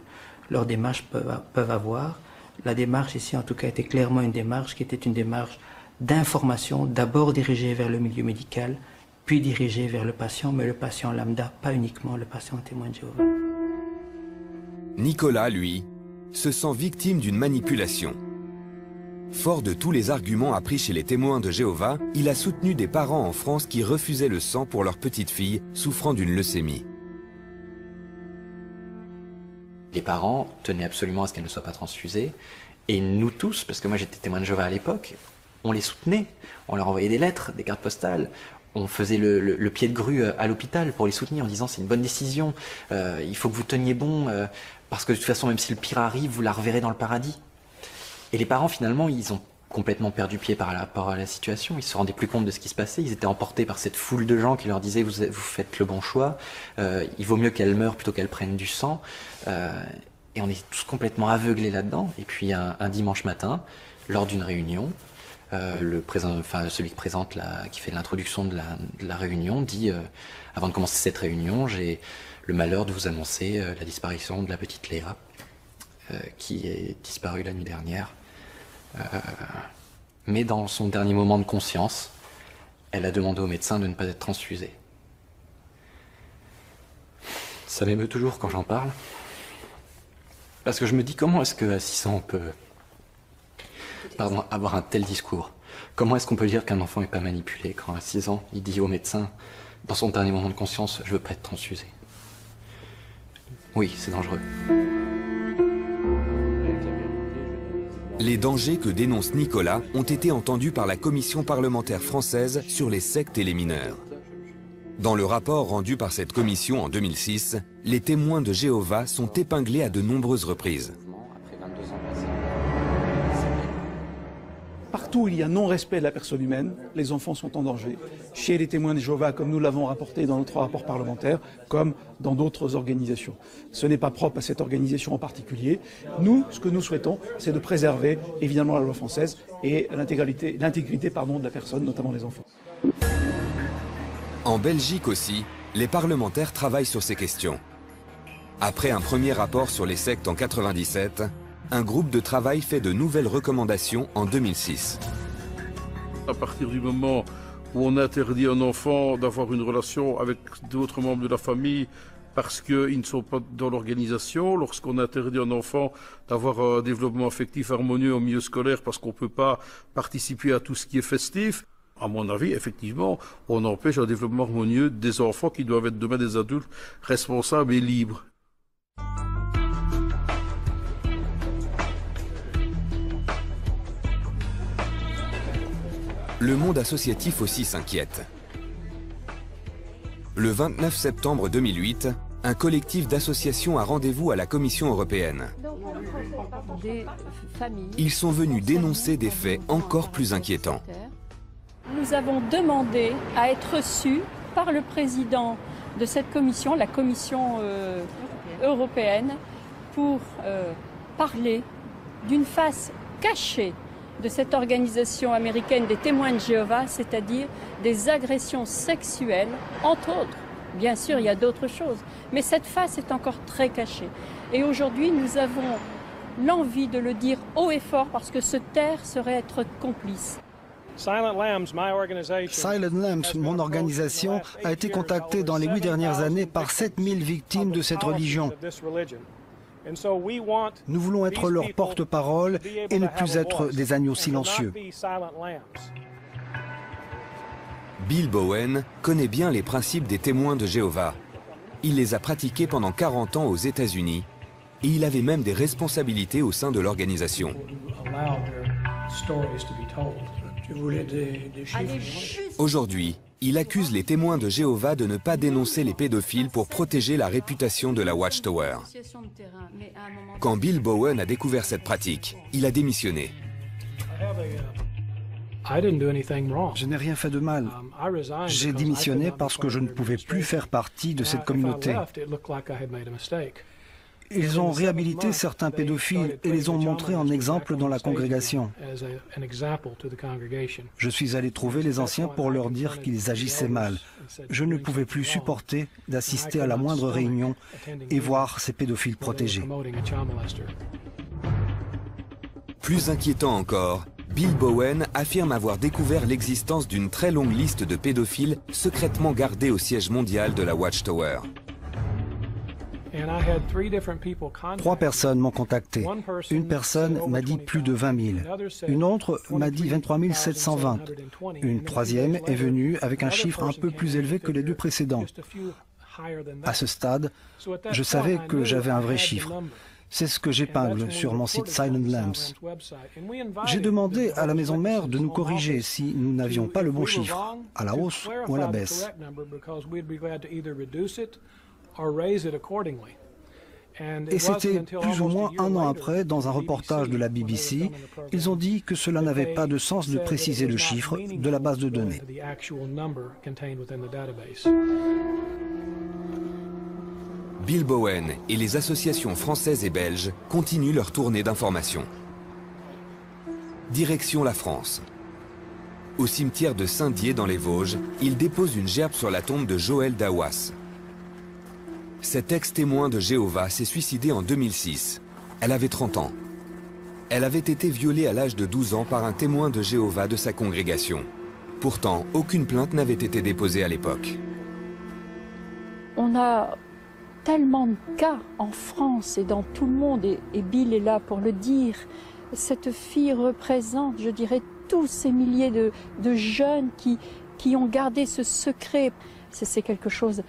leurs démarches peuvent avoir. La démarche ici, en tout cas, était clairement une démarche qui était une démarche d'information, d'abord dirigée vers le milieu médical, puis dirigée vers le patient, mais le patient lambda, pas uniquement le patient témoin de Jéhovah. Nicolas, lui, se sent victime d'une manipulation. Fort de tous les arguments appris chez les témoins de Jéhovah, il a soutenu des parents en France qui refusaient le sang pour leur petite fille souffrant d'une leucémie. Les parents tenaient absolument à ce qu'elle ne soit pas transfusée. Et nous tous, parce que moi j'étais témoin de Jéhovah à l'époque, on les soutenait. On leur envoyait des lettres, des cartes postales. On faisait le pied de grue à l'hôpital pour les soutenir en disant c'est une bonne décision, il faut que vous teniez bon, parce que de toute façon, même si le pire arrive, vous la reverrez dans le paradis. Et les parents, finalement, ils ont complètement perdu pied par rapport à la situation. Ils se rendaient plus compte de ce qui se passait. Ils étaient emportés par cette foule de gens qui leur disaient vous faites le bon choix. Il vaut mieux qu'elle meure plutôt qu'elle prenne du sang. Et on est tous complètement aveuglés là-dedans. Et puis un dimanche matin, lors d'une réunion, celui qui fait l'introduction de la réunion dit avant de commencer cette réunion, j'ai le malheur de vous annoncer la disparition de la petite Léa qui est disparue la nuit dernière. Mais dans son dernier moment de conscience, elle a demandé au médecin de ne pas être transfusée. Ça m'émeut toujours quand j'en parle. Parce que je me dis, comment est-ce qu'à 6 ans on peut avoir un tel discours? Comment est-ce qu'on peut dire qu'un enfant n'est pas manipulé quand à 6 ans, il dit au médecin, dans son dernier moment de conscience, je veux pas être transfusé? Oui, c'est dangereux. Les dangers que dénonce Nicolas ont été entendus par la commission parlementaire française sur les sectes et les mineurs. Dans le rapport rendu par cette commission en 2006, les témoins de Jéhovah sont épinglés à de nombreuses reprises. Partout où il y a non-respect de la personne humaine, les enfants sont en danger. Chez les témoins de Jéhovah, comme nous l'avons rapporté dans notre rapport parlementaire, comme dans d'autres organisations. Ce n'est pas propre à cette organisation en particulier. Nous, ce que nous souhaitons, c'est de préserver évidemment la loi française et l'intégrité de la personne, notamment des enfants. En Belgique aussi, les parlementaires travaillent sur ces questions. Après un premier rapport sur les sectes en 1997, un groupe de travail fait de nouvelles recommandations en 2006. À partir du moment où on interdit à un enfant d'avoir une relation avec d'autres membres de la famille parce qu'ils ne sont pas dans l'organisation, lorsqu'on interdit à un enfant d'avoir un développement affectif harmonieux au milieu scolaire parce qu'on ne peut pas participer à tout ce qui est festif, à mon avis, effectivement, on empêche un développement harmonieux des enfants qui doivent être demain des adultes responsables et libres. Le monde associatif aussi s'inquiète. Le 29 septembre 2008, un collectif d'associations a rendez-vous à la Commission européenne. Ils sont venus dénoncer des faits encore plus inquiétants. Nous avons demandé à être reçus par le président de cette commission, la Commission européenne, pour parler d'une face cachée de cette organisation américaine des témoins de Jéhovah, c'est-à-dire des agressions sexuelles, entre autres. Bien sûr, il y a d'autres choses, mais cette face est encore très cachée. Et aujourd'hui, nous avons l'envie de le dire haut et fort parce que se taire serait être complice. Silent Lambs, mon organisation, a été contactée dans les 8 dernières années par 7000 victimes de cette religion. Nous voulons être leur porte-parole et ne plus être des agneaux silencieux. Bill Bowen connaît bien les principes des témoins de Jéhovah. Il les a pratiqués pendant 40 ans aux États-Unis et il avait même des responsabilités au sein de l'organisation. Aujourd'hui, il accuse les témoins de Jéhovah de ne pas dénoncer les pédophiles pour protéger la réputation de la Watchtower. Quand Bill Bowen a découvert cette pratique, il a démissionné. Je n'ai rien fait de mal. J'ai démissionné parce que je ne pouvais plus faire partie de cette communauté. Ils ont réhabilité certains pédophiles et les ont montrés en exemple dans la congrégation. Je suis allé trouver les anciens pour leur dire qu'ils agissaient mal. Je ne pouvais plus supporter d'assister à la moindre réunion et voir ces pédophiles protégés. Plus inquiétant encore, Bill Bowen affirme avoir découvert l'existence d'une très longue liste de pédophiles secrètement gardés au siège mondial de la Watchtower. 3 personnes m'ont contacté. Une personne m'a dit plus de 20 000. Une autre m'a dit 23 720. Une troisième est venue avec un chiffre un peu plus élevé que les 2 précédents. À ce stade, je savais que j'avais un vrai chiffre. C'est ce que j'épingle sur mon site Silent Lambs. J'ai demandé à la maison mère de nous corriger si nous n'avions pas le bon chiffre, à la hausse ou à la baisse. Et c'était plus ou moins un an après, dans un reportage de la BBC, ils ont dit que cela n'avait pas de sens de préciser le chiffre de la base de données. Bill Bowen et les associations françaises et belges continuent leur tournée d'information. Direction la France. Au cimetière de Saint-Dié dans les Vosges, ils déposent une gerbe sur la tombe de Joël Dawas. Cet ex-témoin de Jéhovah s'est suicidé en 2006. Elle avait 30 ans. Elle avait été violée à l'âge de 12 ans par un témoin de Jéhovah de sa congrégation. Pourtant, aucune plainte n'avait été déposée à l'époque. On a tellement de cas en France et dans tout le monde, et Bill est là pour le dire. Cette fille représente, je dirais, tous ces milliers de jeunes qui ont gardé ce secret. C'est quelque chose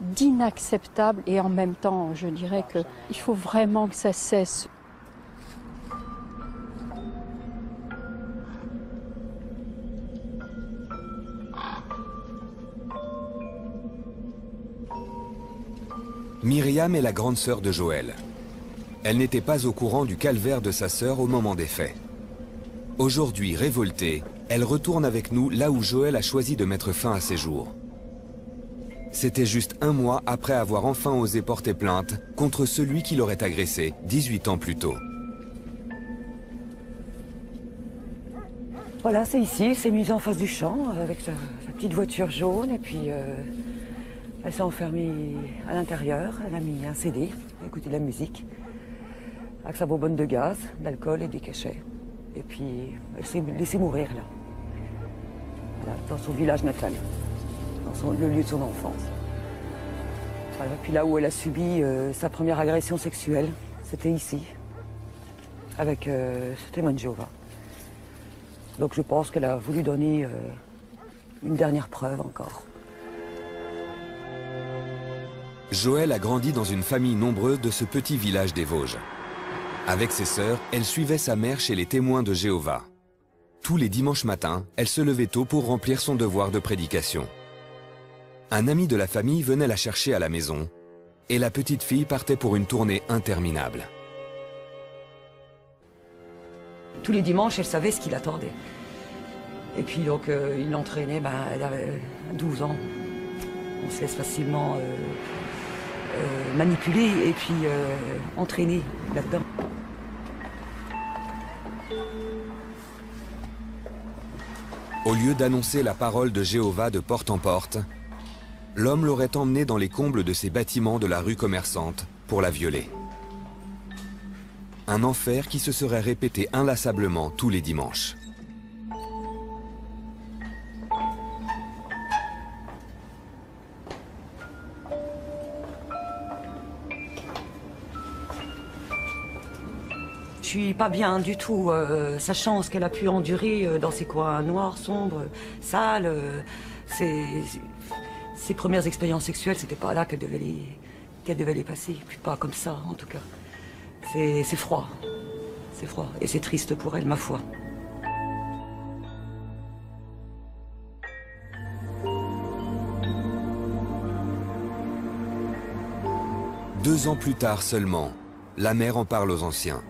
d'inacceptable et en même temps, je dirais qu'il faut vraiment que ça cesse. Myriam est la grande sœur de Joël. Elle n'était pas au courant du calvaire de sa sœur au moment des faits. Aujourd'hui, révoltée, elle retourne avec nous là où Joël a choisi de mettre fin à ses jours. C'était juste un mois après avoir enfin osé porter plainte contre celui qui l'aurait agressé 18 ans plus tôt. Voilà, c'est ici, c'est mise en face du champ avec sa petite voiture jaune et puis elle s'est enfermée à l'intérieur, elle a mis un CD, elle a écouté de la musique, avec sa bonbonne de gaz, d'alcool et des cachets. Et puis elle s'est laissée mourir là, dans son village natal. Le lieu de son enfance. Voilà. Puis là où elle a subi sa première agression sexuelle, c'était ici, avec ce témoin de Jéhovah. Donc je pense qu'elle a voulu donner une dernière preuve encore. Joël a grandi dans une famille nombreuse de ce petit village des Vosges. Avec ses sœurs, elle suivait sa mère chez les témoins de Jéhovah. Tous les dimanches matins, elle se levait tôt pour remplir son devoir de prédication. Un ami de la famille venait la chercher à la maison et la petite fille partait pour une tournée interminable. Tous les dimanches, elle savait ce qui l'attendait. Et puis donc, il l'entraînait, elle avait 12 ans. On se laisse facilement manipulés et puis entraînés là-dedans. Au lieu d'annoncer la parole de Jéhovah de porte en porte, l'homme l'aurait emmenée dans les combles de ces bâtiments de la rue commerçante pour la violer. Un enfer qui se serait répété inlassablement tous les dimanches. Je suis pas bien du tout, sachant ce qu'elle a pu endurer dans ces coins noirs, sombres, sales. Ses premières expériences sexuelles, c'était pas là qu'elle devait les passer, puis pas comme ça en tout cas. C'est froid, et c'est triste pour elle, ma foi. Deux ans plus tard seulement, la mère en parle aux anciens.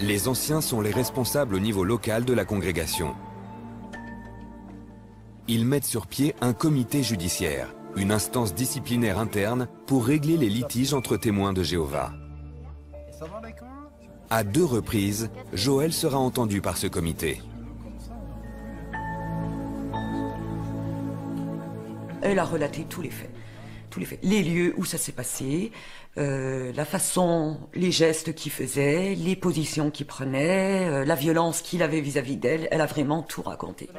Les anciens sont les responsables au niveau local de la congrégation. Ils mettent sur pied un comité judiciaire, une instance disciplinaire interne pour régler les litiges entre témoins de Jéhovah. À 2 reprises, Joël sera entendu par ce comité. Elle a relaté tous les faits. Les lieux où ça s'est passé, la façon, les gestes qu'il faisait, les positions qu'il prenait, la violence qu'il avait vis-à-vis d'elle. Elle a vraiment tout raconté.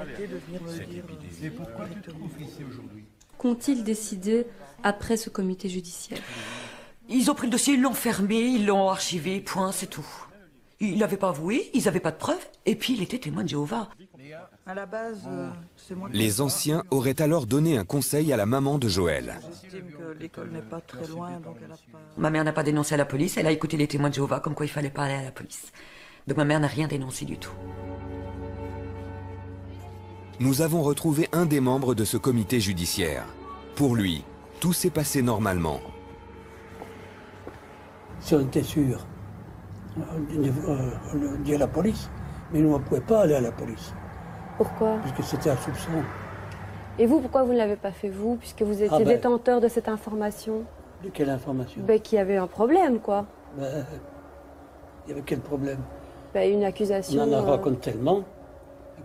Qu'ont-ils décidé après ce comité judiciaire? Ils ont pris le dossier, ils l'ont fermé, ils l'ont archivé, point, c'est tout. Il n'avait pas avoué, ils n'avaient pas de preuves, et puis il était témoin de Jéhovah. À la base, c'est moi. Les anciens auraient alors donné un conseil à la maman de Joël. J'estime que l'école n'est pas très loin, donc elle a pas... Ma mère n'a pas dénoncé à la police, elle a écouté les témoins de Jéhovah, comme quoi il fallait pas aller à la police. Donc ma mère n'a rien dénoncé du tout. Nous avons retrouvé un des membres de ce comité judiciaire. Pour lui, tout s'est passé normalement. Si on était sûr, on le dit à la police, mais nous on ne pouvait pas aller à la police. Pourquoi? Puisque c'était un soupçon. Et vous, pourquoi vous ne l'avez pas fait, vous, puisque vous étiez détenteur de cette information? De quelle information? Qu'il y avait un problème, quoi. Il y avait quel problème? Une accusation... On en raconte tellement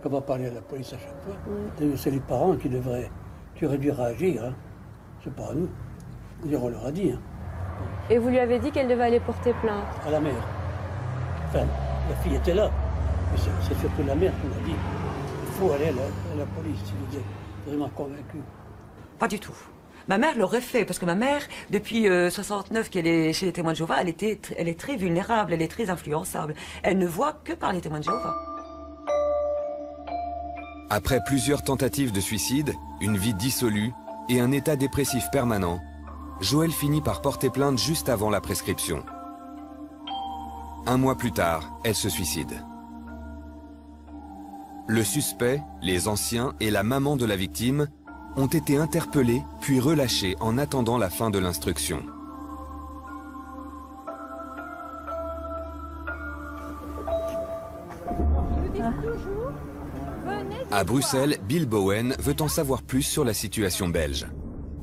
qu'on va parler à la police à chaque fois. C'est les parents qui auraient dû réagir. Hein. C'est pas à nous. On leur a dit. Hein. Et vous lui avez dit qu'elle devait aller porter plainte? À la mère. Enfin, la fille était là. Mais c'est surtout la mère qui m'a dit il faut aller à la police si vous êtes vraiment convaincu. Pas du tout. Ma mère l'aurait fait, parce que ma mère, depuis 69 qu'elle est chez les témoins de Jéhovah, elle est très vulnérable, elle est très influençable. Elle ne voit que par les témoins de Jéhovah. Après plusieurs tentatives de suicide, une vie dissolue et un état dépressif permanent, Joël finit par porter plainte juste avant la prescription. 1 mois plus tard, elle se suicide. Le suspect, les anciens et la maman de la victime ont été interpellés puis relâchés en attendant la fin de l'instruction. À Bruxelles, Bill Bowen veut en savoir plus sur la situation belge.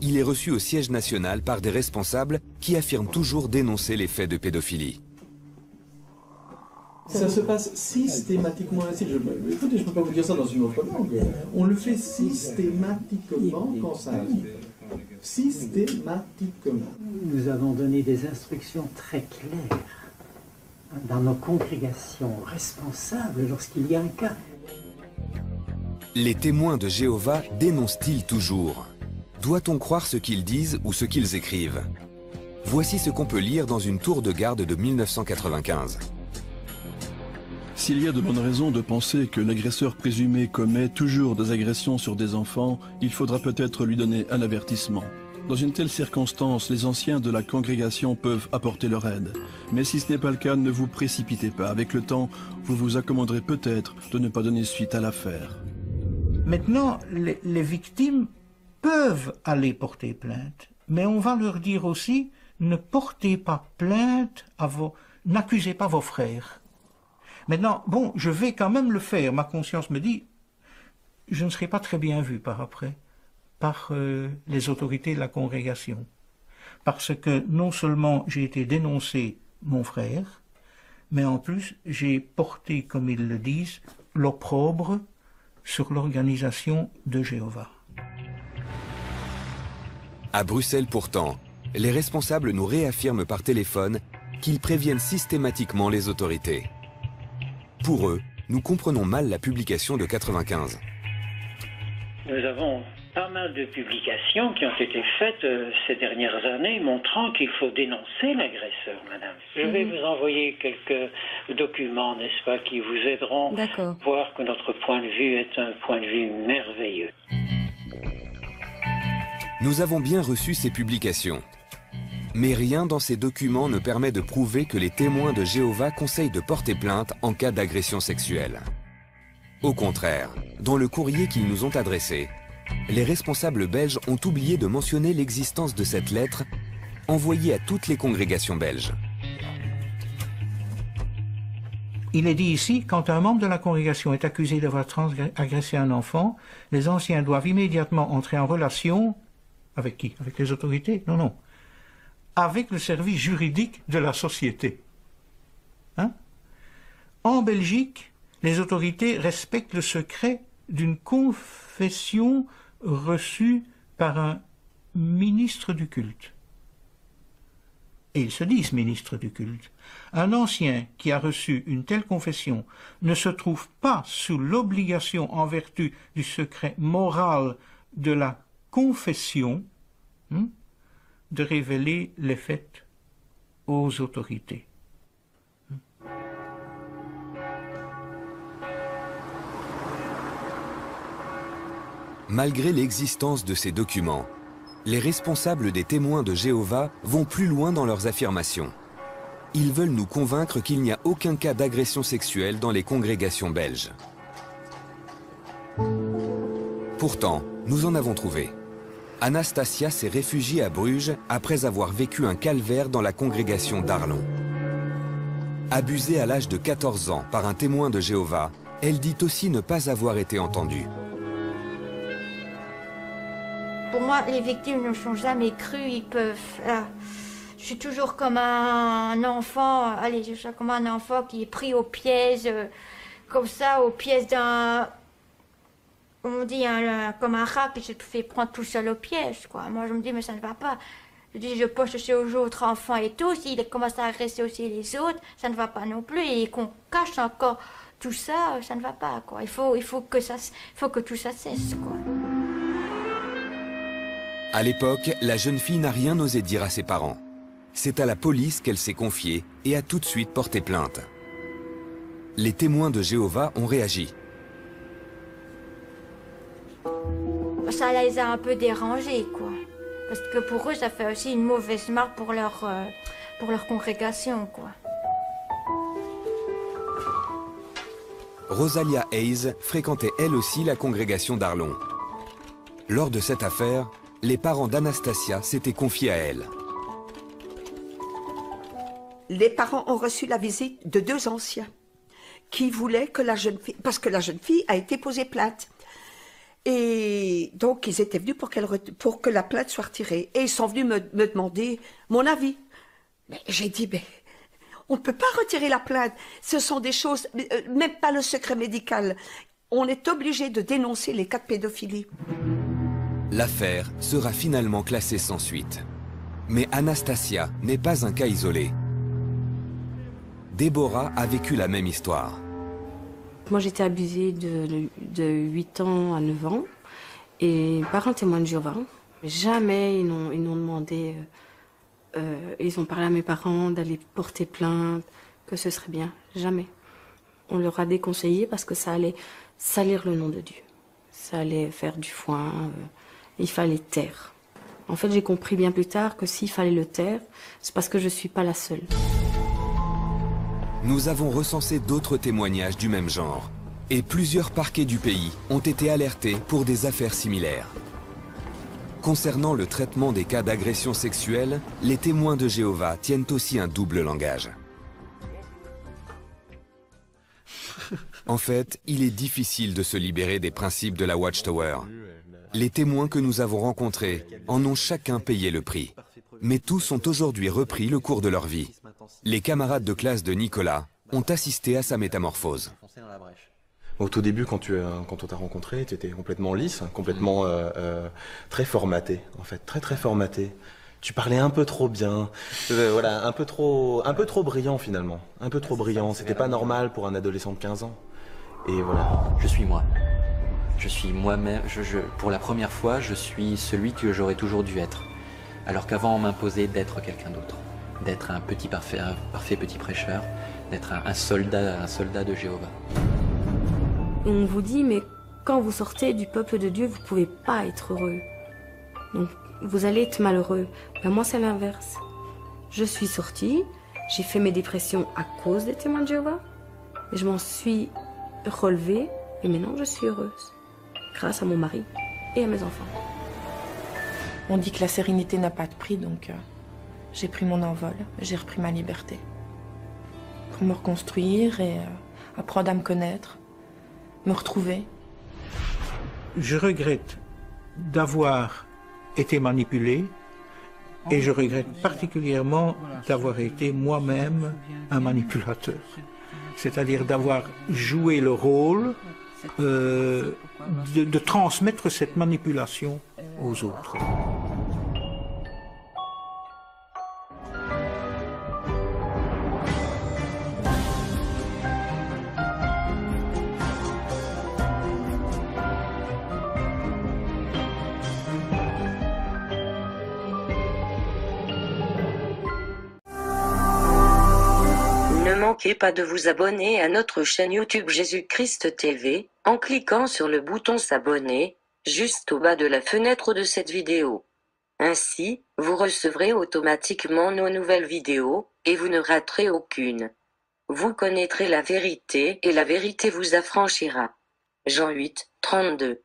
Il est reçu au siège national par des responsables qui affirment toujours dénoncer les faits de pédophilie. Ça se passe systématiquement ainsi. Écoutez, je ne peux pas vous dire ça dans une autre langue. On le fait systématiquement quand ça arrive. Systématiquement. Nous avons donné des instructions très claires dans nos congrégations responsables lorsqu'il y a un cas. Les témoins de Jéhovah dénoncent-ils toujours? Doit-on croire ce qu'ils disent ou ce qu'ils écrivent? Voici ce qu'on peut lire dans une tour de garde de 1995. S'il y a de bonnes raisons de penser que l'agresseur présumé commet toujours des agressions sur des enfants, il faudra peut-être lui donner un avertissement. Dans une telle circonstance, les anciens de la congrégation peuvent apporter leur aide. Mais si ce n'est pas le cas, ne vous précipitez pas. Avec le temps, vous vous accommoderez peut-être de ne pas donner suite à l'affaire. Maintenant, les victimes peuvent aller porter plainte. Mais on va leur dire aussi, ne portez pas plainte n'accusez pas vos frères. Maintenant, bon, je vais quand même le faire. Ma conscience me dit, je ne serai pas très bien vu par après, par les autorités de la congrégation. parce que non seulement j'ai été dénoncer mon frère, mais en plus j'ai porté, comme ils le disent, l'opprobre sur l'organisation de Jéhovah. À Bruxelles pourtant, les responsables nous réaffirment par téléphone qu'ils préviennent systématiquement les autorités. Pour eux, nous comprenons mal la publication de 95. Nous avons pas mal de publications qui ont été faites ces dernières années montrant qu'il faut dénoncer l'agresseur, madame. Je vais vous envoyer quelques documents, n'est-ce pas, qui vous aideront à voir que notre point de vue est un point de vue merveilleux. Nous avons bien reçu ces publications. Mais rien dans ces documents ne permet de prouver que les témoins de Jéhovah conseillent de porter plainte en cas d'agression sexuelle. Au contraire, dans le courrier qu'ils nous ont adressé, les responsables belges ont oublié de mentionner l'existence de cette lettre envoyée à toutes les congrégations belges. Il est dit ici, quand un membre de la congrégation est accusé d'avoir agressé un enfant, les anciens doivent immédiatement entrer en relation avec qui? Avec les autorités? Non, non. Avec le service juridique de la société. Hein? En Belgique, les autorités respectent le secret d'une confession reçue par un ministre du culte. Et ils se disent ministre du culte. Un ancien qui a reçu une telle confession ne se trouve pas sous l'obligation en vertu du secret moral de la confession de révéler les faits aux autorités. Malgré l'existence de ces documents, les responsables des témoins de Jéhovah vont plus loin dans leurs affirmations. Ils veulent nous convaincre qu'il n'y a aucun cas d'agression sexuelle dans les congrégations belges. Pourtant, nous en avons trouvé. Anastasia s'est réfugiée à Bruges après avoir vécu un calvaire dans la congrégation d'Arlon. Abusée à l'âge de 14 ans par un témoin de Jéhovah, elle dit aussi ne pas avoir été entendue. Pour moi, les victimes ne sont jamais crues, ils peuvent... je suis toujours comme un enfant, allez, je suis comme un enfant qui est pris aux pièges, comme ça, aux pièges d'un... On dit comme un rat qui se fait prendre tout seul au piège, quoi. Moi, je me dis, mais ça ne va pas. Je dis, je poche aussi aux autres enfants et tout. S'il commence à agresser aussi les autres, ça ne va pas non plus. Et qu'on cache encore tout ça, ça ne va pas, quoi. Il faut que tout ça cesse, quoi. À l'époque, la jeune fille n'a rien osé dire à ses parents. C'est à la police qu'elle s'est confiée et a tout de suite porté plainte. Les témoins de Jéhovah ont réagi. Ça les a un peu dérangés, quoi. Parce que pour eux, ça fait aussi une mauvaise marque pour leur congrégation, quoi. Rosalia Hayes fréquentait elle aussi la congrégation d'Arlon. Lors de cette affaire, les parents d'Anastasia s'étaient confiés à elle. Les parents ont reçu la visite de 2 anciens qui voulaient que la jeune fille... Parce que la jeune fille a été posée plainte. Et donc, ils étaient venus pour que la plainte soit retirée. Et ils sont venus me demander mon avis. Mais j'ai dit, mais on ne peut pas retirer la plainte. Ce sont des choses, même pas le secret médical. On est obligé de dénoncer les cas de pédophilie. L'affaire sera finalement classée sans suite. Mais Anastasia n'est pas un cas isolé. Déborah a vécu la même histoire. Moi, j'étais abusée de 8 ans à 9 ans et par un témoin de Jéhovah. Jamais ils n'ont demandé, ils ont parlé à mes parents d'aller porter plainte, que ce serait bien. Jamais. On leur a déconseillé parce que ça allait salir le nom de Dieu. Ça allait faire du foin, il fallait taire. En fait, j'ai compris bien plus tard que s'il fallait le taire, c'est parce que je ne suis pas la seule. Nous avons recensé d'autres témoignages du même genre. Et plusieurs parquets du pays ont été alertés pour des affaires similaires. Concernant le traitement des cas d'agression sexuelle, les témoins de Jéhovah tiennent aussi un double langage. En fait, il est difficile de se libérer des principes de la Watchtower. Les témoins que nous avons rencontrés en ont chacun payé le prix. mais tous ont aujourd'hui repris le cours de leur vie. Les camarades de classe de Nicolas ont assisté à sa métamorphose. Au tout début, quand on t'a rencontré, tu étais complètement lisse, complètement très formaté, en fait, très formaté. Tu parlais un peu trop bien, voilà, un peu trop brillant finalement, un peu trop brillant. C'était pas normal pour un adolescent de 15 ans. Et voilà. Je suis moi. Je suis moi-même. Pour la première fois, je suis celui que j'aurais toujours dû être. Alors qu'avant, on m'imposait d'être quelqu'un d'autre, d'être un parfait petit prêcheur, d'être un soldat de Jéhovah. On vous dit, mais quand vous sortez du peuple de Dieu, vous ne pouvez pas être heureux. Donc, vous allez être malheureux. Ben moi, c'est l'inverse. Je suis sortie, j'ai fait mes dépressions à cause des témoins de Jéhovah, et je m'en suis relevée, et maintenant, je suis heureuse. Grâce à mon mari et à mes enfants. On dit que la sérénité n'a pas de prix, donc j'ai pris mon envol, j'ai repris ma liberté. Pour me reconstruire et apprendre à me connaître, me retrouver. Je regrette d'avoir été manipulé et je regrette particulièrement d'avoir été moi-même un manipulateur. C'est-à-dire d'avoir joué le rôle de transmettre cette manipulation aux autres. Ne manquez pas de vous abonner à notre chaîne YouTube Jésus-Christ TV, en cliquant sur le bouton s'abonner, juste au bas de la fenêtre de cette vidéo. Ainsi, vous recevrez automatiquement nos nouvelles vidéos, et vous ne raterez aucune. Vous connaîtrez la vérité, et la vérité vous affranchira. Jean 8, 32.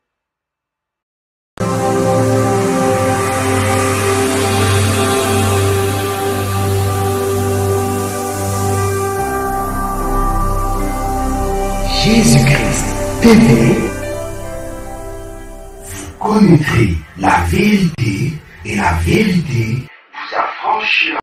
Jésus-Christ TV, vous connaîtrez la vérité et la vérité vous affranchira.